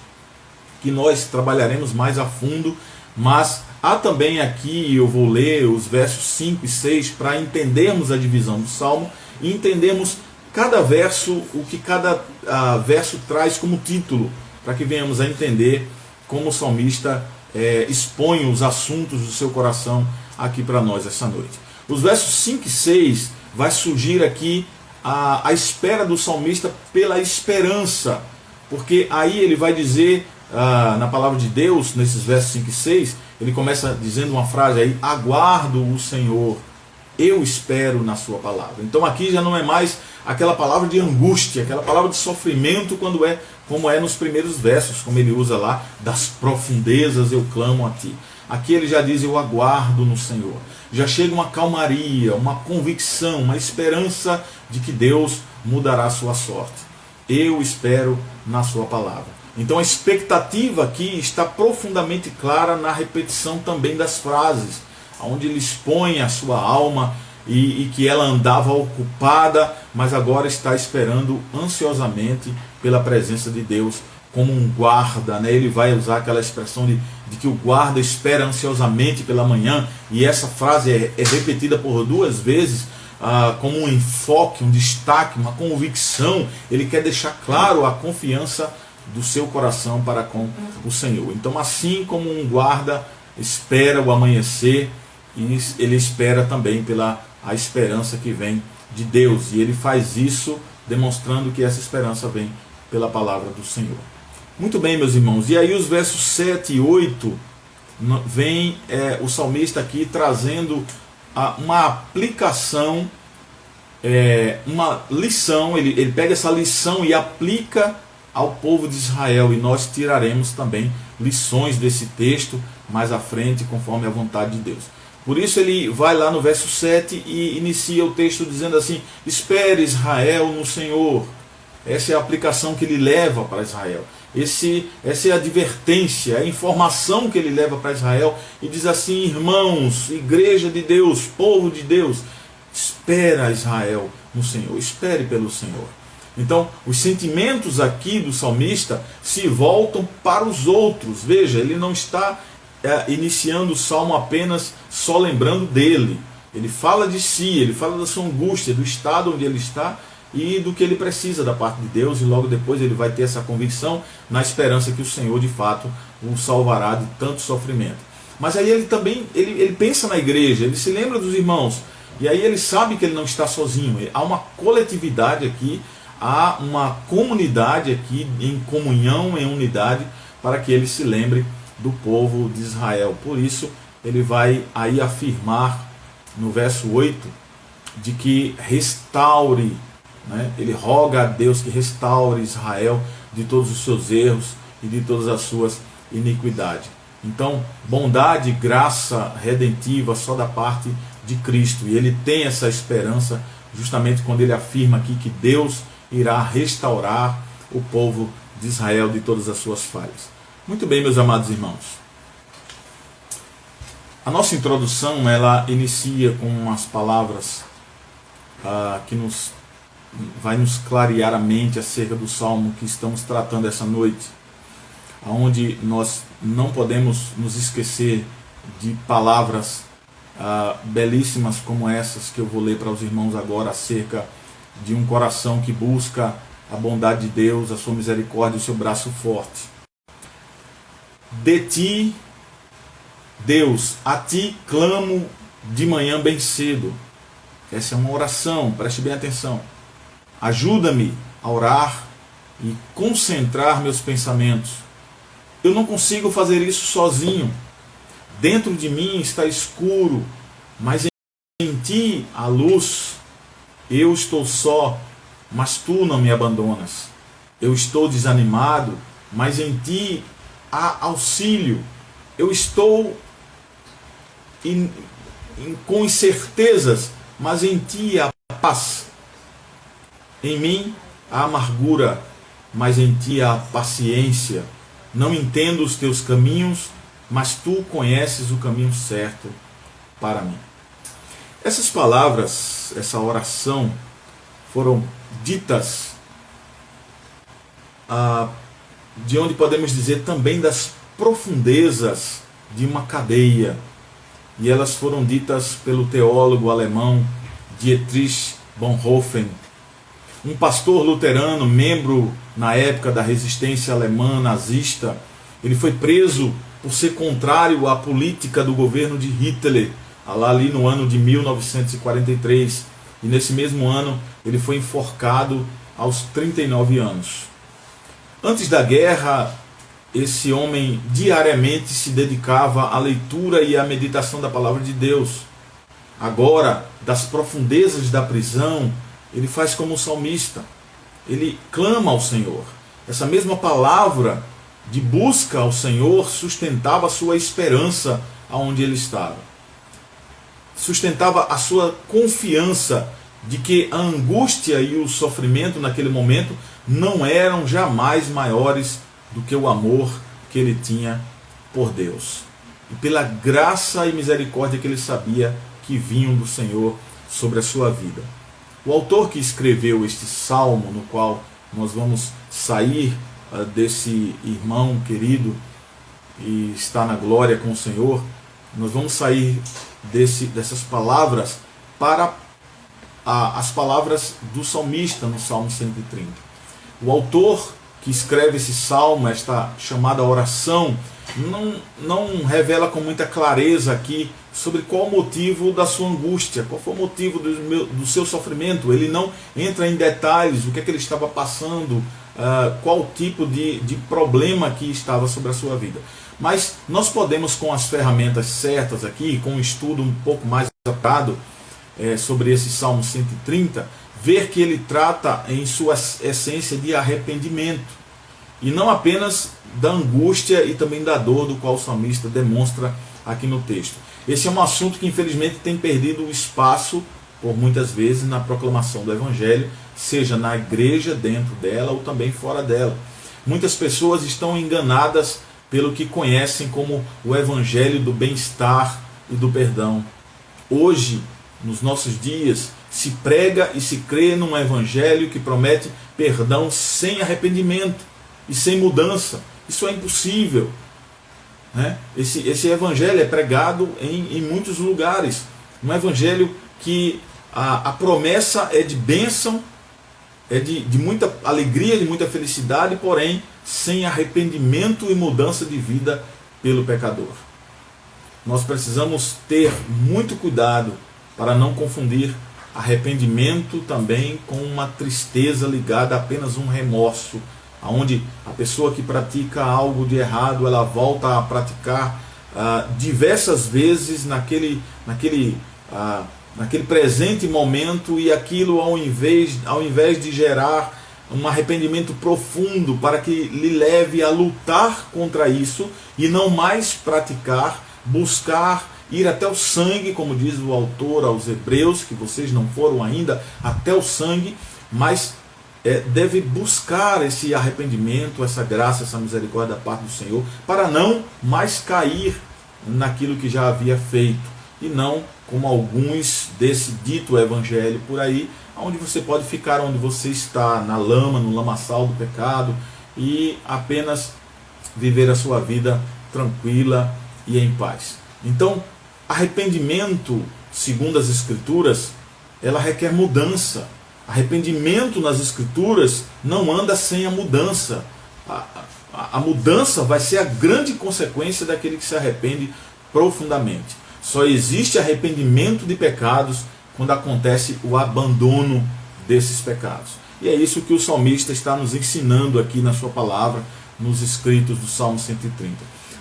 que nós trabalharemos mais a fundo, mas há também aqui, eu vou ler os versos 5 e 6 para entendermos a divisão do Salmo e entendermos cada verso, o que cada verso traz como título, para que venhamos a entender como o salmista expõe os assuntos do seu coração aqui para nós essa noite. Os versos 5 e 6 vai surgir aqui a espera do salmista pela esperança, porque aí ele vai dizer na palavra de Deus, nesses versos 5 e 6, ele começa dizendo uma frase aí: aguardo o Senhor, eu espero na sua palavra. Então aqui já não é mais aquela palavra de angústia, aquela palavra de sofrimento como é nos primeiros versos, como ele usa lá: das profundezas eu clamo a ti. Aqui ele já diz: eu aguardo no Senhor. Já chega uma calmaria, uma convicção, uma esperança de que Deus mudará a sua sorte. Eu espero na sua palavra. Então a expectativa aqui está profundamente clara na repetição também das frases, onde ele expõe a sua alma e que ela andava ocupada, mas agora está esperando ansiosamente pela presença de Deus como um guarda. Ele vai usar aquela expressão de que o guarda espera ansiosamente pela manhã, e essa frase é repetida por 2 vezes, como um enfoque, um destaque, uma convicção. Ele quer deixar claro a confiança do seu coração para com o Senhor. Então, assim como um guarda espera o amanhecer, ele espera também pela a esperança que vem de Deus, e ele faz isso demonstrando que essa esperança vem pela palavra do Senhor. Muito bem, meus irmãos, e aí os versos 7 e 8 vem o salmista aqui trazendo uma aplicação, uma lição. Ele pega essa lição e aplica ao povo de Israel, e nós tiraremos também lições desse texto mais à frente, conforme a vontade de Deus. Por isso ele vai lá no verso 7 e inicia o texto dizendo assim: espere Israel no Senhor. Essa é a aplicação que ele leva para Israel. essa é a advertência, a informação que ele leva para Israel e diz assim: irmãos, igreja de Deus, povo de Deus, espera Israel no Senhor, espere pelo Senhor. Então, os sentimentos aqui do salmista se voltam para os outros. Veja, ele não está iniciando o salmo apenas só lembrando dele. Ele fala de si, ele fala da sua angústia, do estado onde ele está e do que ele precisa da parte de Deus, e logo depois ele vai ter essa convicção na esperança que o Senhor de fato o salvará de tanto sofrimento. Mas aí ele também ele pensa na igreja, ele se lembra dos irmãos, e aí ele sabe que ele não está sozinho. Há uma coletividade aqui, há uma comunidade aqui em comunhão, em unidade, para que ele se lembre do povo de Israel. Por isso ele vai aí afirmar no verso 8 de que restaure, né? Ele roga a Deus que restaure Israel de todos os seus erros e de todas as suas iniquidades. Então, bondade e graça redentiva só da parte de Cristo. E ele tem essa esperança justamente quando ele afirma aqui que Deus irá restaurar o povo de Israel de todas as suas falhas. Muito bem, meus amados irmãos. A nossa introdução, ela inicia com umas palavras que vai nos clarear a mente acerca do salmo que estamos tratando essa noite, onde nós não podemos nos esquecer de palavras belíssimas como essas que eu vou ler para os irmãos agora, acerca de um coração que busca a bondade de Deus, a sua misericórdia e o seu braço forte. De ti, Deus, a ti clamo de manhã bem cedo. Essa é uma oração, preste bem atenção. Ajuda-me a orar e concentrar meus pensamentos. Eu não consigo fazer isso sozinho. Dentro de mim está escuro, mas em ti há luz. Eu estou só, mas tu não me abandonas. Eu estou desanimado, mas em ti há auxílio. Eu estou com incertezas, mas em ti há paz. Em mim há amargura, mas em ti há paciência. Não entendo os teus caminhos, mas tu conheces o caminho certo para mim. Essas palavras, essa oração, foram ditas de onde podemos dizer também das profundezas de uma cadeia. E elas foram ditas pelo teólogo alemão Dietrich Bonhoeffer, um pastor luterano, membro na época da resistência alemã nazista. Ele foi preso por ser contrário à política do governo de Hitler, ali no ano de 1943. E nesse mesmo ano ele foi enforcado aos 39 anos. Antes da guerra, esse homem diariamente se dedicava à leitura e à meditação da palavra de Deus. Agora, das profundezas da prisão, ele faz como o salmista. Ele clama ao Senhor. Essa mesma palavra de busca ao Senhor sustentava a sua esperança aonde ele estava. Sustentava a sua confiança de que a angústia e o sofrimento naquele momento não eram jamais maiores do que o amor que ele tinha por Deus. E pela graça e misericórdia que ele sabia que vinham do Senhor sobre a sua vida. O autor que escreveu este salmo, no qual nós vamos sair desse irmão querido e está na glória com o Senhor, nós vamos sair dessas palavras para as palavras do salmista no Salmo 130. O autor que escreve esse salmo, esta chamada oração, não revela com muita clareza aqui sobre qual o motivo da sua angústia, qual foi o motivo do seu sofrimento. Ele não entra em detalhes, o que é que ele estava passando, qual tipo de problema que estava sobre a sua vida. Mas nós podemos, com as ferramentas certas aqui, com um estudo um pouco mais apurado sobre esse Salmo 130, ver que ele trata em sua essência de arrependimento, e não apenas da angústia e também da dor do qual o salmista demonstra aqui no texto. Esse é um assunto que infelizmente tem perdido o espaço por muitas vezes na proclamação do Evangelho, seja na igreja, dentro dela ou também fora dela. Muitas pessoas estão enganadas pelo que conhecem como o evangelho do bem-estar e do perdão. Hoje, nos nossos dias, se prega e se crê num evangelho que promete perdão sem arrependimento e sem mudança. Isso é impossível. Esse evangelho é pregado em muitos lugares. Um evangelho que a promessa é de bênção, é de muita alegria, de muita felicidade, porém sem arrependimento e mudança de vida pelo pecador. Nós precisamos ter muito cuidado para não confundir arrependimento também com uma tristeza ligada a apenas um remorso, onde a pessoa que pratica algo de errado, ela volta a praticar diversas vezes naquele presente momento, e aquilo ao invés de gerar um arrependimento profundo para que lhe leve a lutar contra isso e não mais praticar, buscar ir até o sangue, como diz o autor aos Hebreus, que vocês não foram ainda até o sangue, mas deve buscar esse arrependimento, essa graça, essa misericórdia da parte do Senhor, para não mais cair naquilo que já havia feito, e não como alguns desse dito evangelho por aí, onde você pode ficar onde você está, na lama, no lamaçal do pecado, e apenas viver a sua vida tranquila e em paz. Então, arrependimento, segundo as Escrituras, ela requer mudança. Arrependimento nas Escrituras não anda sem a mudança. A mudança vai ser a grande consequência daquele que se arrepende profundamente. Só existe arrependimento de pecados quando acontece o abandono desses pecados. E é isso que o salmista está nos ensinando aqui na sua palavra, nos escritos do Salmo 130.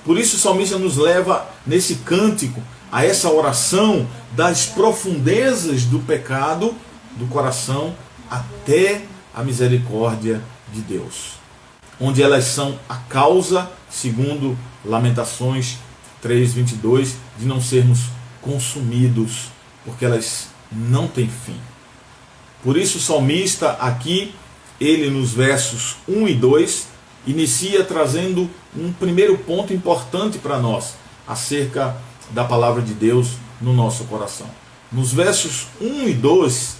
Por isso o salmista nos leva nesse cântico a essa oração das profundezas do pecado do coração até a misericórdia de Deus, onde elas são a causa, segundo Lamentações 3:22, de não sermos consumidos, porque elas não têm fim. Por isso o salmista aqui, ele nos versos 1 e 2, inicia trazendo um primeiro ponto importante para nós, acerca da palavra de Deus no nosso coração. Nos versos 1 e 2,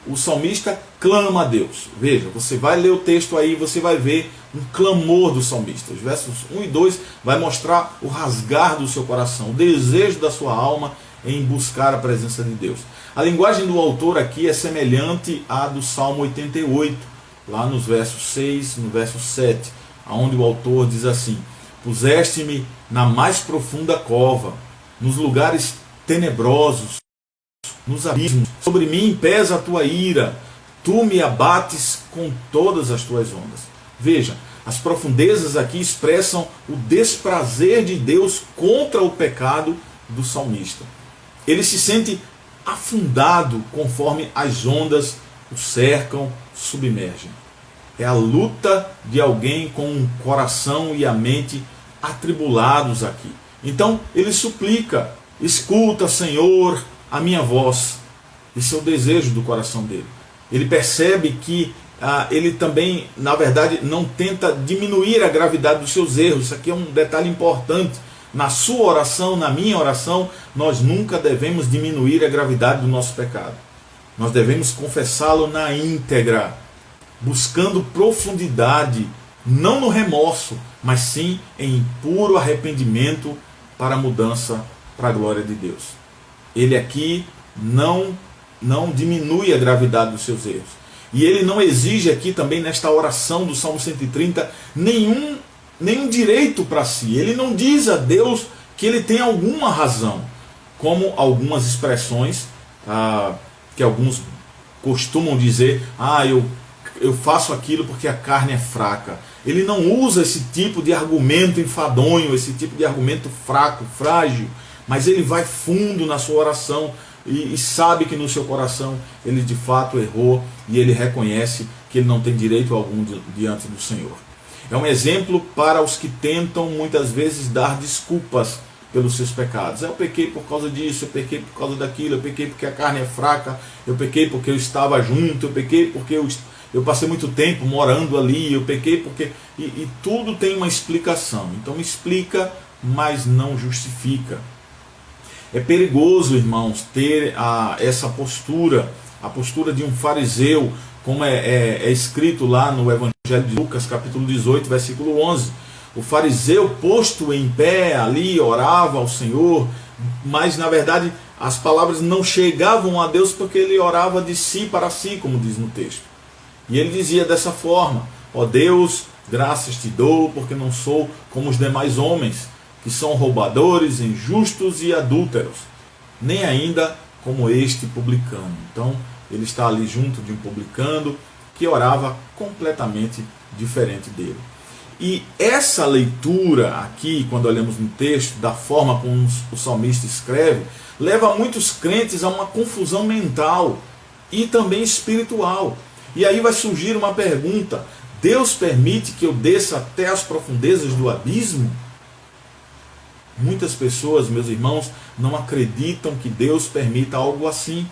o salmista clama a Deus. Veja, você vai ler o texto aí, você vai ver um clamor do salmista. Os versos 1 e 2 vai mostrar o rasgar do seu coração, o desejo da sua alma em buscar a presença de Deus. A linguagem do autor aqui é semelhante à do Salmo 88, lá nos versos 6, no verso 7, onde o autor diz assim: puseste-me na mais profunda cova, nos lugares tenebrosos, nos abismos. Sobre mim pesa a tua ira, tu me abates com todas as tuas ondas. Veja, as profundezas aqui expressam o desprazer de Deus contra o pecado do salmista. Ele se sente afundado conforme as ondas o cercam, submergem. É a luta de alguém com um coração e a mente atribulados aqui. Então ele suplica: escuta, Senhor, a minha voz. Esse é o desejo do coração dele. Ele percebe que ele também, na verdade, não tenta diminuir a gravidade dos seus erros. Isso aqui é um detalhe importante. Na sua oração, na minha oração, nós nunca devemos diminuir a gravidade do nosso pecado. Nós devemos confessá-lo na íntegra, buscando profundidade, não no remorso, mas sim em puro arrependimento para a mudança para a glória de Deus. Ele aqui não diminui a gravidade dos seus erros. E ele não exige aqui também, nesta oração do Salmo 130, nenhum direito para si. Ele não diz a Deus que ele tem alguma razão, como algumas expressões que alguns costumam dizer: eu faço aquilo porque a carne é fraca. Ele não usa esse tipo de argumento enfadonho, esse tipo de argumento fraco, frágil, mas ele vai fundo na sua oração e sabe que no seu coração ele de fato errou, e ele reconhece que ele não tem direito algum diante do Senhor. É um exemplo para os que tentam muitas vezes dar desculpas pelos seus pecados. Eu pequei por causa disso, eu pequei por causa daquilo, eu pequei porque a carne é fraca, eu pequei porque eu estava junto, eu pequei porque eu passei muito tempo morando ali, eu pequei porque... E tudo tem uma explicação. Então explica, mas não justifica. É perigoso, irmãos, ter essa postura, a postura de um fariseu, como é escrito lá no Evangelho de Lucas, capítulo 18, versículo 11. O fariseu, posto em pé ali, orava ao Senhor, mas na verdade as palavras não chegavam a Deus porque ele orava de si para si, como diz no texto. E ele dizia dessa forma: ó Deus, graças te dou, porque não sou como os demais homens, que são roubadores, injustos e adúlteros, nem ainda como este publicano. Então ele está ali junto de um publicano que orava completamente diferente dele. E essa leitura aqui, quando olhamos no texto, da forma como o salmista escreve, leva muitos crentes a uma confusão mental e também espiritual. E aí vai surgir uma pergunta: Deus permite que eu desça até as profundezas do abismo? Muitas pessoas, meus irmãos, não acreditam que Deus permita algo assim.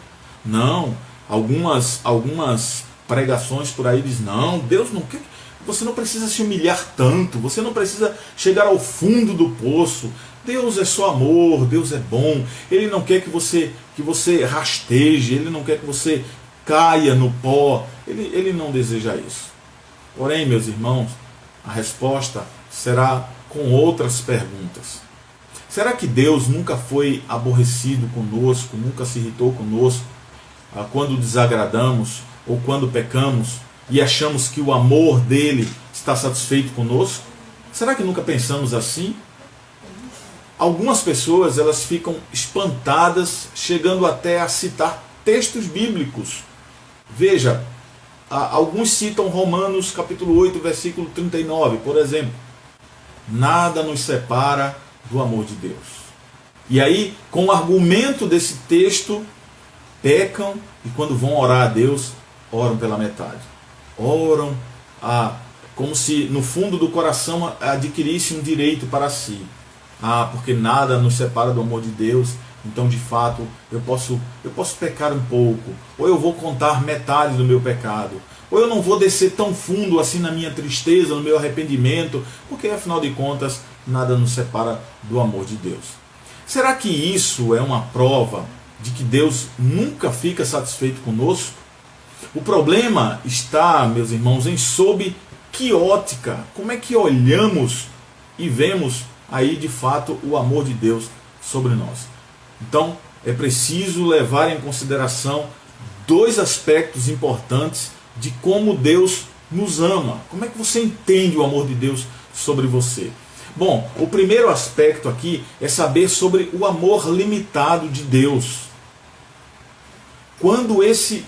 Não, algumas pregações por aí dizem: não, Deus não quer. Você não precisa se humilhar tanto, você não precisa chegar ao fundo do poço. Deus é só amor, Deus é bom. Ele não quer que você rasteje, Ele não quer que você caia no pó. Ele não deseja isso. Porém, meus irmãos, a resposta será com outras perguntas. Será que Deus nunca foi aborrecido conosco, nunca se irritou conosco quando desagradamos ou quando pecamos e achamos que o amor dele está satisfeito conosco? Será que nunca pensamos assim? Algumas pessoas, elas ficam espantadas, chegando até a citar textos bíblicos. Veja, alguns citam Romanos capítulo 8, versículo 39, por exemplo. Nada nos separa do amor de Deus. E aí, com o argumento desse texto, pecam e quando vão orar a Deus, oram pela metade. Oram como se no fundo do coração adquirisse um direito para si. Porque nada nos separa do amor de Deus, então de fato eu posso pecar um pouco, ou eu vou contar metade do meu pecado, ou eu não vou descer tão fundo assim na minha tristeza, no meu arrependimento, porque afinal de contas nada nos separa do amor de Deus. Será que isso é uma prova de que Deus nunca fica satisfeito conosco? O problema está, meus irmãos, em sob que ótica, como é que olhamos e vemos aí de fato o amor de Deus sobre nós. Então é preciso levar em consideração dois aspectos importantes de como Deus nos ama. Como é que você entende o amor de Deus sobre você? Bom, o primeiro aspecto aqui é saber sobre o amor limitado de Deus. Quando esse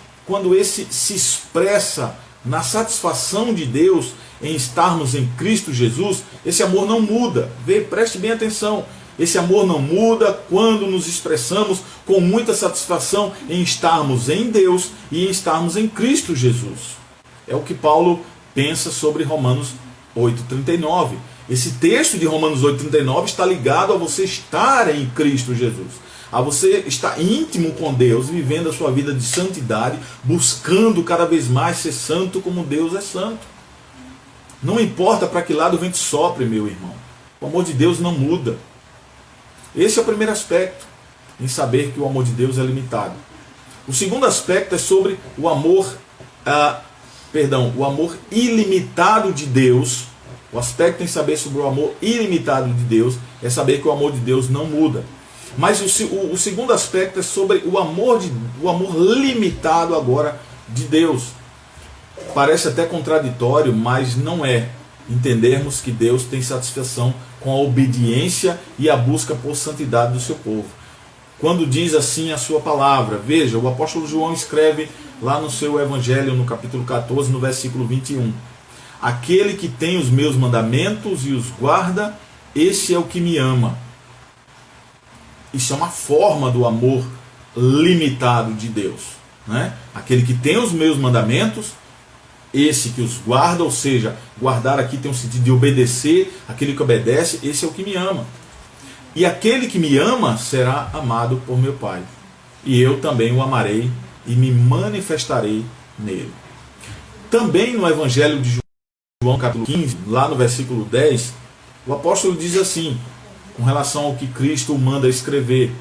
se expressa na satisfação de Deus em estarmos em Cristo Jesus, esse amor não muda. Preste bem atenção. Esse amor não muda quando nos expressamos com muita satisfação em estarmos em Deus e em estarmos em Cristo Jesus. É o que Paulo pensa sobre Romanos 8,39. Esse texto de Romanos 8,39 está ligado a você estar em Cristo Jesus, a você estar íntimo com Deus, vivendo a sua vida de santidade, buscando cada vez mais ser santo como Deus é santo. Não importa para que lado o vento sopre, meu irmão. O amor de Deus não muda. Esse é o primeiro aspecto, em saber que o amor de Deus é limitado. O segundo aspecto é sobre o amor ilimitado de Deus. O aspecto em saber sobre o amor ilimitado de Deus é saber que o amor de Deus não muda. Mas o segundo aspecto é sobre o amor limitado agora de Deus. Parece até contraditório, mas não é. Entendermos que Deus tem satisfação com a obediência e a busca por santidade do seu povo. Quando diz assim a sua palavra, veja, o apóstolo João escreve lá no seu evangelho, no capítulo 14, no versículo 21. Aquele que tem os meus mandamentos e os guarda, esse é o que me ama. Isso é uma forma do amor limitado de Deus, né? Aquele que tem os meus mandamentos, esse que os guarda, ou seja, guardar aqui tem um sentido de obedecer, aquele que obedece, esse é o que me ama. E aquele que me ama será amado por meu Pai. E eu também o amarei e me manifestarei nele. Também no Evangelho de João capítulo 15, lá no versículo 10, o apóstolo diz assim, com relação ao que Cristo manda escrever: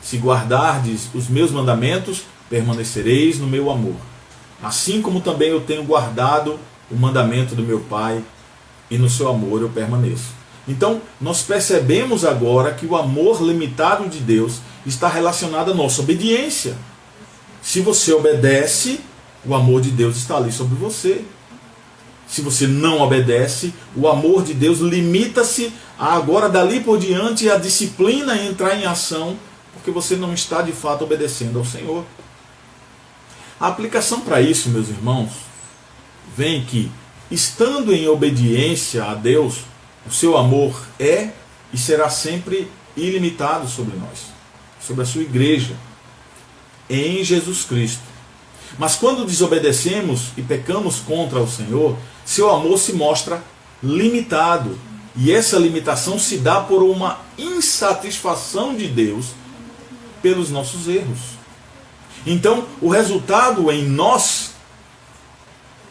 se guardardes os meus mandamentos, permanecereis no meu amor, assim como também eu tenho guardado o mandamento do meu Pai, e no seu amor eu permaneço. Então, nós percebemos agora que o amor limitado de Deus está relacionado à nossa obediência. Se você obedece, o amor de Deus está ali sobre você. Se você não obedece, o amor de Deus limita-se a agora, dali por diante, a disciplina entrar em ação, porque você não está de fato obedecendo ao Senhor. A aplicação para isso, meus irmãos, vem que, estando em obediência a Deus, o seu amor é e será sempre ilimitado sobre nós, sobre a sua igreja, em Jesus Cristo. Mas quando desobedecemos e pecamos contra o Senhor, seu amor se mostra limitado. E essa limitação se dá por uma insatisfação de Deus pelos nossos erros. Então, o resultado em nós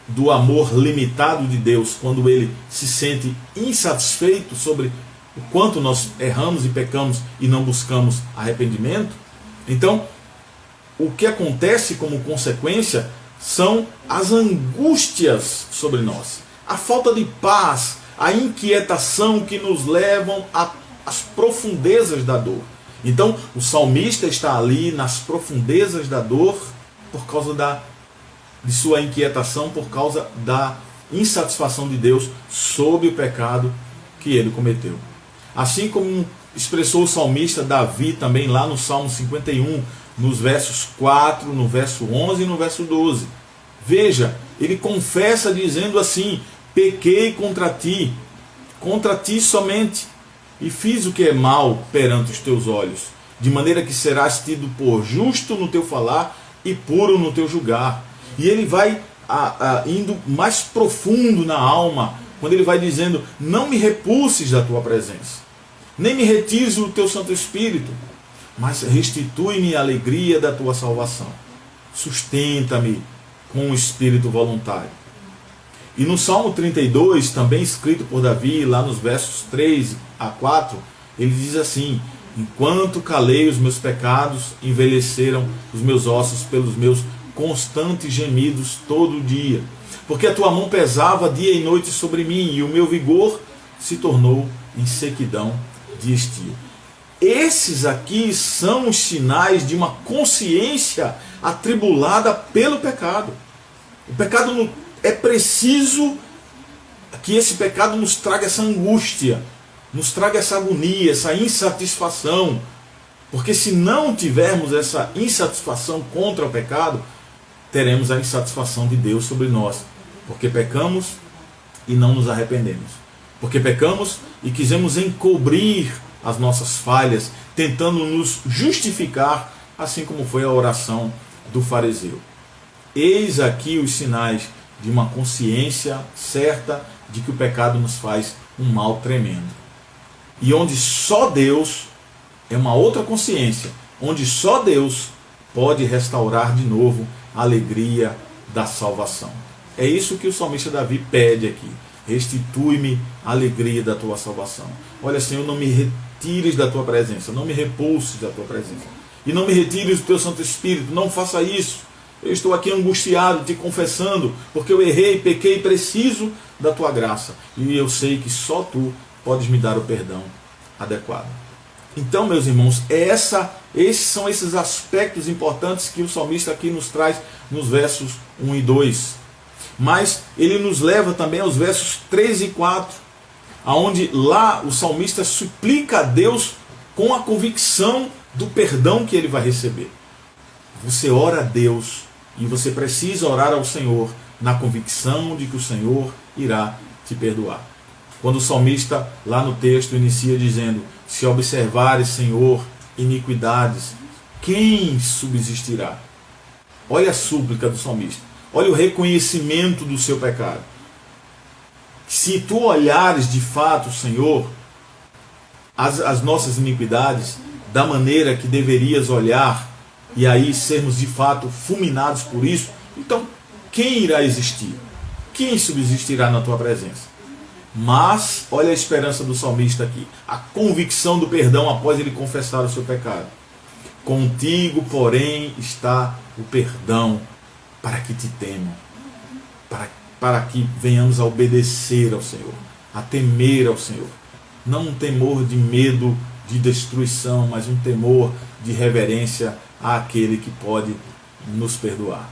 do amor limitado de Deus, quando ele se sente insatisfeito sobre o quanto nós erramos e pecamos e não buscamos arrependimento, então o que acontece como consequência são as angústias sobre nós, a falta de paz, a inquietação que nos levam às profundezas da dor. Então o salmista está ali nas profundezas da dor por causa de sua inquietação, por causa da insatisfação de Deus sobre o pecado que ele cometeu. Assim como expressou o salmista Davi também lá no Salmo 51, nos versos 4, no verso 11 e no verso 12. Veja, ele confessa dizendo assim: pequei contra ti somente, e fiz o que é mal perante os teus olhos, de maneira que serás tido por justo no teu falar e puro no teu julgar. E ele vai indo mais profundo na alma, quando ele vai dizendo: não me repulses da tua presença, nem me retires o teu Santo Espírito, mas restitui-me a alegria da tua salvação. Sustenta-me com um espírito voluntário. E no Salmo 32, também escrito por Davi, lá nos versos 3 a 4, ele diz assim: enquanto calei os meus pecados, envelheceram os meus ossos pelos meus constantes gemidos todo dia. Porque a tua mão pesava dia e noite sobre mim, e o meu vigor se tornou em sequidão de estio. Esses aqui são os sinais de uma consciência atribulada pelo pecado. O pecado, é preciso que esse pecado nos traga essa angústia, nos traga essa agonia, essa insatisfação. Porque se não tivermos essa insatisfação contra o pecado, teremos a insatisfação de Deus sobre nós. Porque pecamos e não nos arrependemos. Porque pecamos e quisemos encobrir as nossas falhas, tentando nos justificar, assim como foi a oração do fariseu. Eis aqui os sinais de uma consciência certa de que o pecado nos faz um mal tremendo. E onde só Deus, é uma outra consciência, onde só Deus pode restaurar de novo a alegria da salvação. É isso que o salmista Davi pede aqui: restitui-me a alegria da tua salvação. Olha, Senhor, não me retires da tua presença, não me repulses da tua presença, e não me retires do teu Santo Espírito, não faça isso. Eu estou aqui angustiado, te confessando, porque eu errei, pequei, preciso da tua graça, e eu sei que só tu podes me dar o perdão adequado. Então, meus irmãos, esses são esses aspectos importantes que o salmista aqui nos traz nos versos 1 e 2. Mas ele nos leva também aos versos 3 e 4, onde lá o salmista suplica a Deus com a convicção do perdão que ele vai receber. Você ora a Deus e você precisa orar ao Senhor na convicção de que o Senhor irá te perdoar. Quando o salmista lá no texto inicia dizendo: se observares, Senhor, iniquidades, quem subsistirá? Olha a súplica do salmista. Olha o reconhecimento do seu pecado. Se tu olhares de fato, Senhor, as nossas iniquidades, da maneira que deverias olhar, e aí sermos de fato fulminados por isso, então quem irá existir? quem subsistirá na tua presença? Mas, olha a esperança do salmista aqui, a convicção do perdão após ele confessar o seu pecado. Contigo, porém, está o perdão, para que te temam, para que venhamos a obedecer ao Senhor, a temer ao Senhor. Não um temor de medo de destruição, mas um temor de reverência àquele que pode nos perdoar.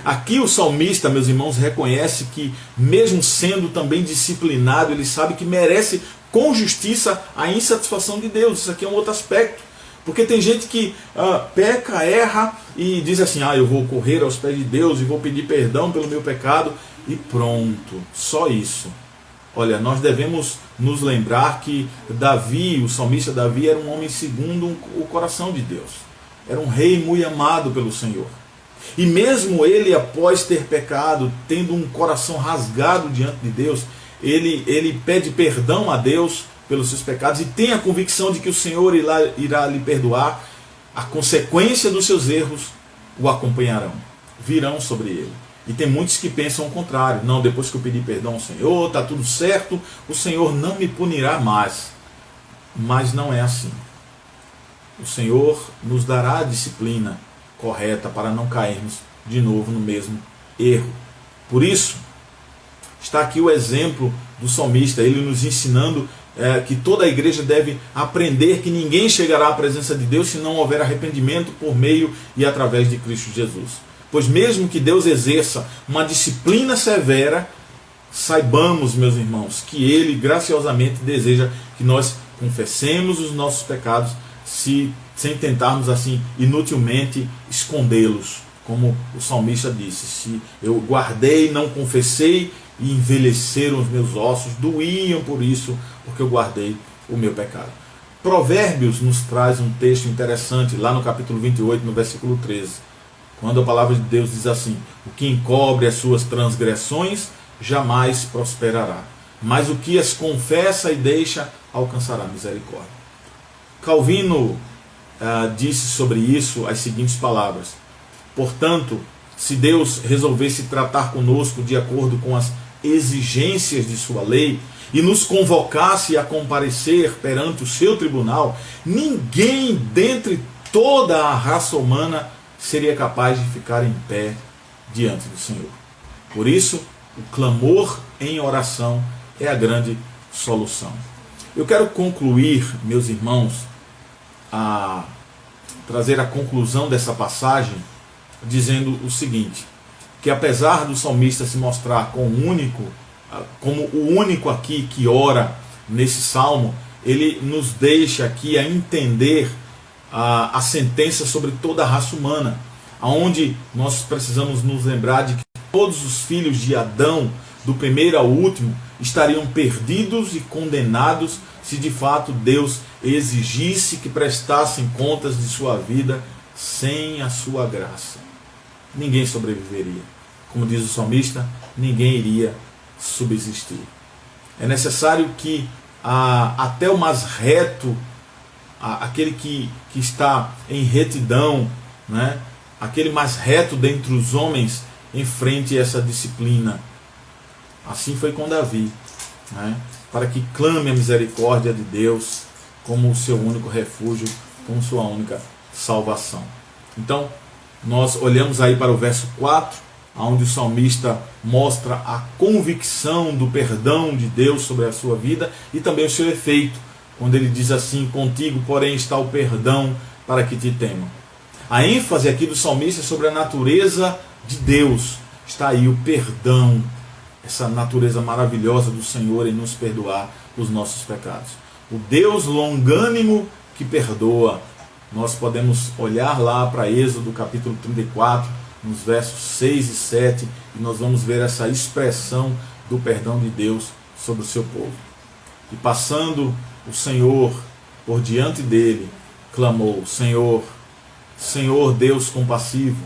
Aqui o salmista, meus irmãos, reconhece que, mesmo sendo também disciplinado, ele sabe que merece com justiça a insatisfação de Deus. Isso aqui é um outro aspecto. Porque tem gente que peca, erra e diz assim, eu vou correr aos pés de Deus e vou pedir perdão pelo meu pecado e pronto, só isso. Olha, nós devemos nos lembrar que Davi, o salmista Davi, era um homem segundo o coração de Deus. Era um rei muito amado pelo Senhor. E mesmo ele, após ter pecado, tendo um coração rasgado diante de Deus, ele pede perdão a Deus pelos seus pecados e tem a convicção de que o Senhor irá lhe perdoar. A consequência dos seus erros o acompanharão, virão sobre ele. E tem muitos que pensam o contrário. Não, depois que eu pedir perdão ao Senhor, está tudo certo, o Senhor não me punirá mais. Mas não é assim. O Senhor nos dará a disciplina correta para não cairmos de novo no mesmo erro. Por isso, está aqui o exemplo do salmista, ele nos ensinando que toda a igreja deve aprender que ninguém chegará à presença de Deus se não houver arrependimento por meio e através de Cristo Jesus. Pois mesmo que Deus exerça uma disciplina severa, saibamos, meus irmãos, que Ele graciosamente deseja que nós confessemos os nossos pecados sem tentarmos assim inutilmente escondê-los. Como o salmista disse, se eu guardei, não confessei, e envelheceram os meus ossos, doíam por isso, porque eu guardei o meu pecado. Provérbios nos traz um texto interessante, lá no capítulo 28, no versículo 13. Quando a palavra de Deus diz assim, o que encobre as suas transgressões jamais prosperará, mas o que as confessa e deixa alcançará misericórdia. Calvino disse sobre isso as seguintes palavras: portanto, se Deus resolvesse tratar conosco de acordo com as exigências de sua lei e nos convocasse a comparecer perante o seu tribunal, ninguém dentre toda a raça humana seria capaz de ficar em pé diante do Senhor. Por isso, o clamor em oração é a grande solução. Eu quero concluir, meus irmãos, a trazer a conclusão dessa passagem, dizendo o seguinte, que apesar do salmista se mostrar como o único aqui que ora nesse salmo, ele nos deixa aqui a entender a sentença sobre toda a raça humana, onde nós precisamos nos lembrar de que todos os filhos de Adão, do primeiro ao último, estariam perdidos e condenados se de fato Deus exigisse que prestassem contas de sua vida sem a sua graça. Ninguém sobreviveria. Como diz o salmista, ninguém iria subsistir. É necessário que até o mais reto, aquele que está em retidão, né? Aquele mais reto dentre os homens, enfrente essa disciplina. Assim foi com Davi, né? Para que clame a misericórdia de Deus como o seu único refúgio, como sua única salvação. Então, nós olhamos aí para o verso 4, onde o salmista mostra a convicção do perdão de Deus sobre a sua vida e também o seu efeito, quando ele diz assim, contigo, porém, está o perdão para que te temam. A ênfase aqui do salmista é sobre a natureza de Deus. Está aí o perdão, essa natureza maravilhosa do Senhor em nos perdoar os nossos pecados. O Deus longânimo que perdoa. Nós podemos olhar lá para Êxodo capítulo 34, nos versos 6 e 7, e nós vamos ver essa expressão do perdão de Deus sobre o seu povo. E passando o Senhor por diante dele, clamou, Senhor, Senhor Deus compassivo,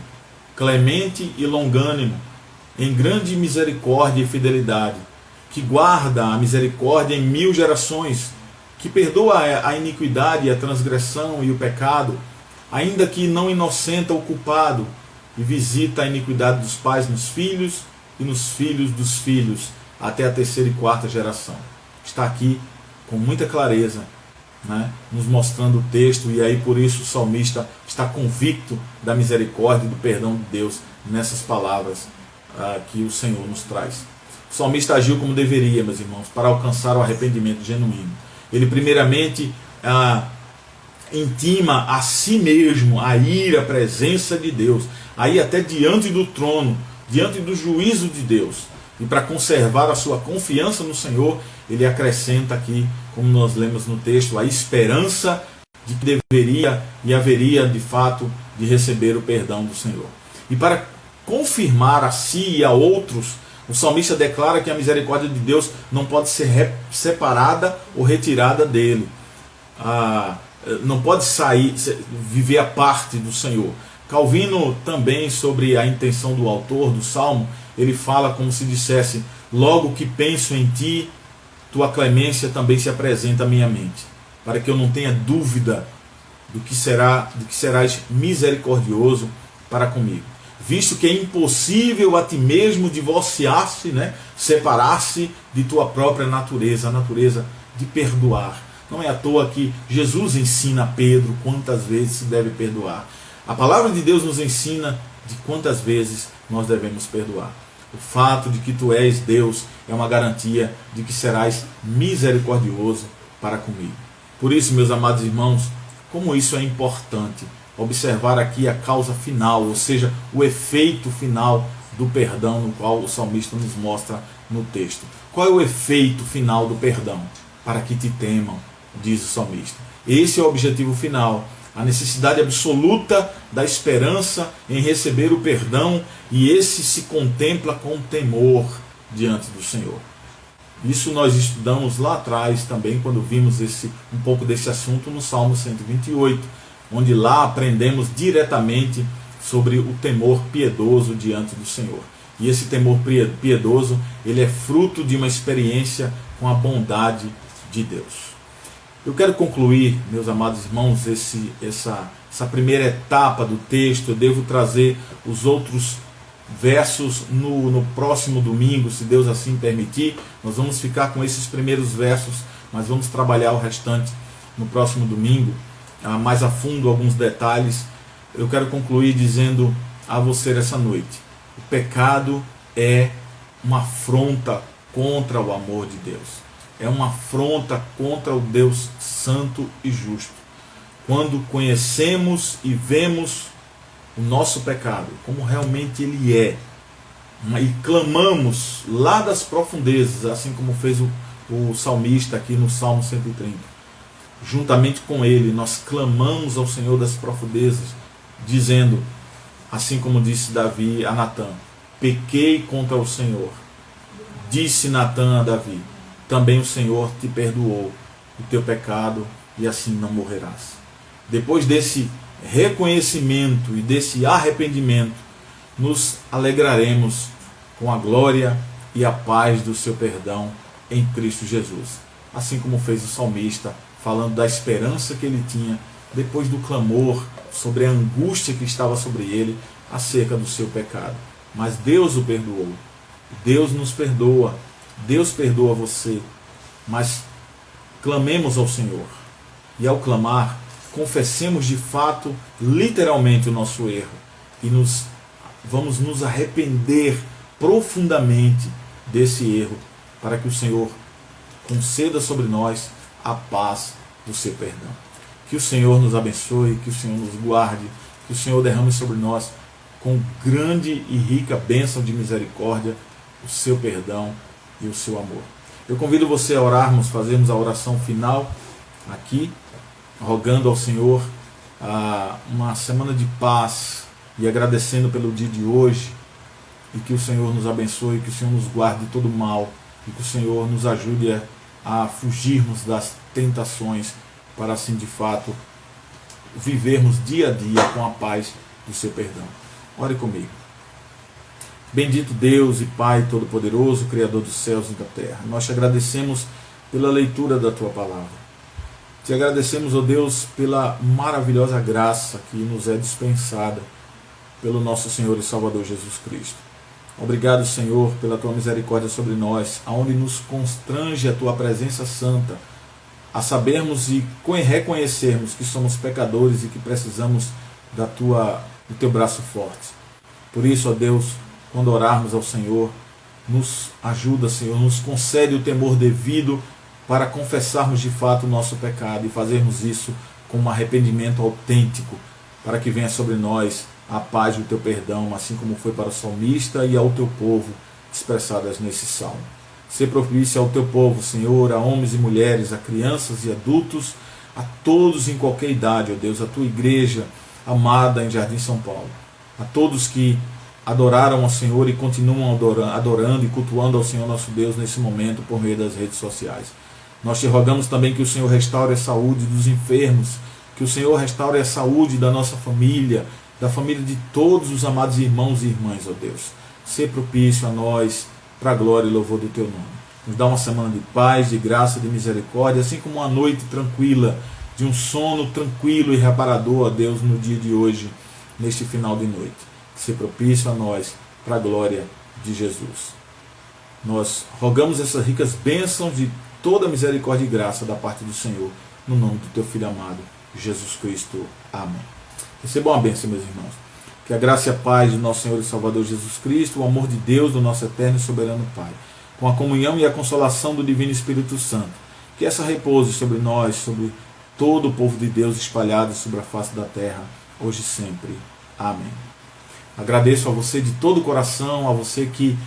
clemente e longânimo, em grande misericórdia e fidelidade, que guarda a misericórdia em 1000 gerações, que perdoa a iniquidade, a transgressão e o pecado, ainda que não inocenta o culpado, e visita a iniquidade dos pais nos filhos e nos filhos dos filhos, até a terceira e quarta geração. Está aqui com muita clareza, né, nos mostrando o texto, e aí por isso o salmista está convicto da misericórdia e do perdão de Deus nessas palavras que o Senhor nos traz. O salmista agiu como deveria, meus irmãos, para alcançar o arrependimento genuíno. Ele primeiramente intima a si mesmo a ir à presença de Deus, a ir até diante do trono, diante do juízo de Deus. E para conservar a sua confiança no Senhor, ele acrescenta aqui, como nós lemos no texto, a esperança de que deveria e haveria de fato de receber o perdão do Senhor. E para confirmar a si e a outros, o salmista declara que a misericórdia de Deus não pode ser separada ou retirada dele. Não pode sair, viver a parte do Senhor. Calvino também, sobre a intenção do autor do Salmo, ele fala como se dissesse: logo que penso em ti, tua clemência também se apresenta à minha mente, para que eu não tenha dúvida do que serás misericordioso para comigo. Visto que é impossível a ti mesmo divorciar-se, né, separar-se de tua própria natureza, a natureza de perdoar. Não é à toa que Jesus ensina a Pedro quantas vezes se deve perdoar. A palavra de Deus nos ensina de quantas vezes nós devemos perdoar. O fato de que tu és Deus é uma garantia de que serás misericordioso para comigo. Por isso, meus amados irmãos, como isso é importante, observar aqui a causa final, ou seja, o efeito final do perdão, no qual o salmista nos mostra no texto. Qual é o efeito final do perdão? Para que te temam, diz o salmista. Esse é o objetivo final, a necessidade absoluta da esperança em receber o perdão, e esse se contempla com temor diante do Senhor. Isso nós estudamos lá atrás também, quando vimos um pouco desse assunto no Salmo 128, onde lá aprendemos diretamente sobre o temor piedoso diante do Senhor. E esse temor piedoso, ele é fruto de uma experiência com a bondade de Deus. Eu quero concluir, meus amados irmãos, essa primeira etapa do texto. Eu devo trazer os outros versos no próximo domingo, se Deus assim permitir. Nós vamos ficar com esses primeiros versos, mas vamos trabalhar o restante no próximo domingo, mais a fundo alguns detalhes. Eu quero concluir dizendo a você essa noite: o pecado é uma afronta contra o amor de Deus. É uma afronta contra o Deus santo e justo. Quando conhecemos e vemos o nosso pecado como realmente ele é, e clamamos lá das profundezas, assim como fez o salmista aqui no Salmo 130, juntamente com ele nós clamamos ao Senhor das profundezas, dizendo, assim como disse Davi a Natã: pequei contra o Senhor. Disse Natã a Davi: também o Senhor te perdoou o teu pecado, e assim não morrerás. Depois desse reconhecimento e desse arrependimento, nos alegraremos com a glória e a paz do seu perdão em Cristo Jesus. Assim como fez o salmista, falando da esperança que ele tinha depois do clamor sobre a angústia que estava sobre ele acerca do seu pecado. Mas Deus o perdoou. Deus nos perdoa. Deus perdoa você. Mas clamemos ao Senhor. E ao clamar, confessemos de fato, literalmente, o nosso erro. E vamos nos arrepender profundamente desse erro, para que o Senhor conceda sobre nós a paz do seu perdão. Que o Senhor nos abençoe, que o Senhor nos guarde, que o Senhor derrame sobre nós com grande e rica bênção de misericórdia o seu perdão e o seu amor. Eu convido você a orarmos, fazermos a oração final aqui, rogando ao Senhor uma semana de paz e agradecendo pelo dia de hoje, e que o Senhor nos abençoe, que o Senhor nos guarde de todo mal, e que o Senhor nos ajude a fugirmos das tentações, para assim de fato vivermos dia a dia com a paz do seu perdão. Ore comigo. Bendito Deus e Pai Todo-Poderoso, Criador dos céus e da terra, nós te agradecemos pela leitura da tua palavra. Te agradecemos, ó Deus, pela maravilhosa graça que nos é dispensada pelo nosso Senhor e Salvador Jesus Cristo. Obrigado, Senhor, pela tua misericórdia sobre nós, aonde nos constrange a tua presença santa, a sabermos e reconhecermos que somos pecadores e que precisamos do teu braço forte. Por isso, ó Deus, quando orarmos ao Senhor, nos ajuda, Senhor, nos concede o temor devido para confessarmos de fato o nosso pecado e fazermos isso com um arrependimento autêntico, para que venha sobre nós a paz e o teu perdão, assim como foi para o salmista e ao teu povo, expressadas nesse salmo. Sê propício ao teu povo, Senhor, a homens e mulheres, a crianças e adultos, a todos em qualquer idade, ó Deus, a tua igreja amada em Jardim São Paulo, a todos que adoraram ao Senhor e continuam adorando e cultuando ao Senhor nosso Deus nesse momento por meio das redes sociais. Nós te rogamos também que o Senhor restaure a saúde dos enfermos, que o Senhor restaure a saúde da nossa família, da família de todos os amados irmãos e irmãs, ó Deus. Sê propício a nós, para a glória e louvor do teu nome. Nos dá uma semana de paz, de graça, de misericórdia, assim como uma noite tranquila, de um sono tranquilo e reparador, ó Deus, no dia de hoje, neste final de noite. Sê propício a nós, para a glória de Jesus. Nós rogamos essas ricas bênçãos de toda a misericórdia e graça da parte do Senhor, no nome do teu Filho amado, Jesus Cristo. Amém. Recebam a bênção, meus irmãos. Que a graça e a paz do nosso Senhor e Salvador Jesus Cristo, o amor de Deus, do nosso eterno e soberano Pai, com a comunhão e a consolação do Divino Espírito Santo, que essa repouse sobre nós, sobre todo o povo de Deus espalhado sobre a face da terra, hoje e sempre. Amém. Agradeço a você de todo o coração, a você que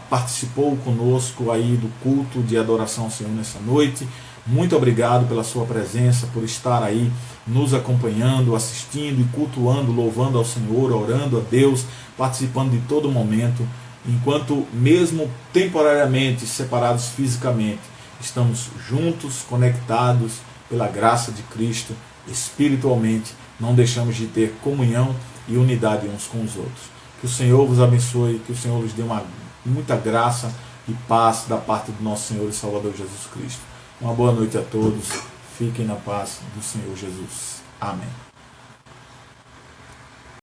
participou conosco aí do culto de adoração ao Senhor nessa noite. Muito obrigado pela sua presença, por estar aí nos acompanhando, assistindo e cultuando, louvando ao Senhor, orando a Deus, participando de todo momento, enquanto mesmo temporariamente separados fisicamente, estamos juntos, conectados pela graça de Cristo, espiritualmente, não deixamos de ter comunhão e unidade uns com os outros. Que o Senhor vos abençoe, que o Senhor vos dê muita graça e paz da parte do nosso Senhor e Salvador Jesus Cristo. Uma boa noite a todos. Fiquem na paz do Senhor Jesus. Amém.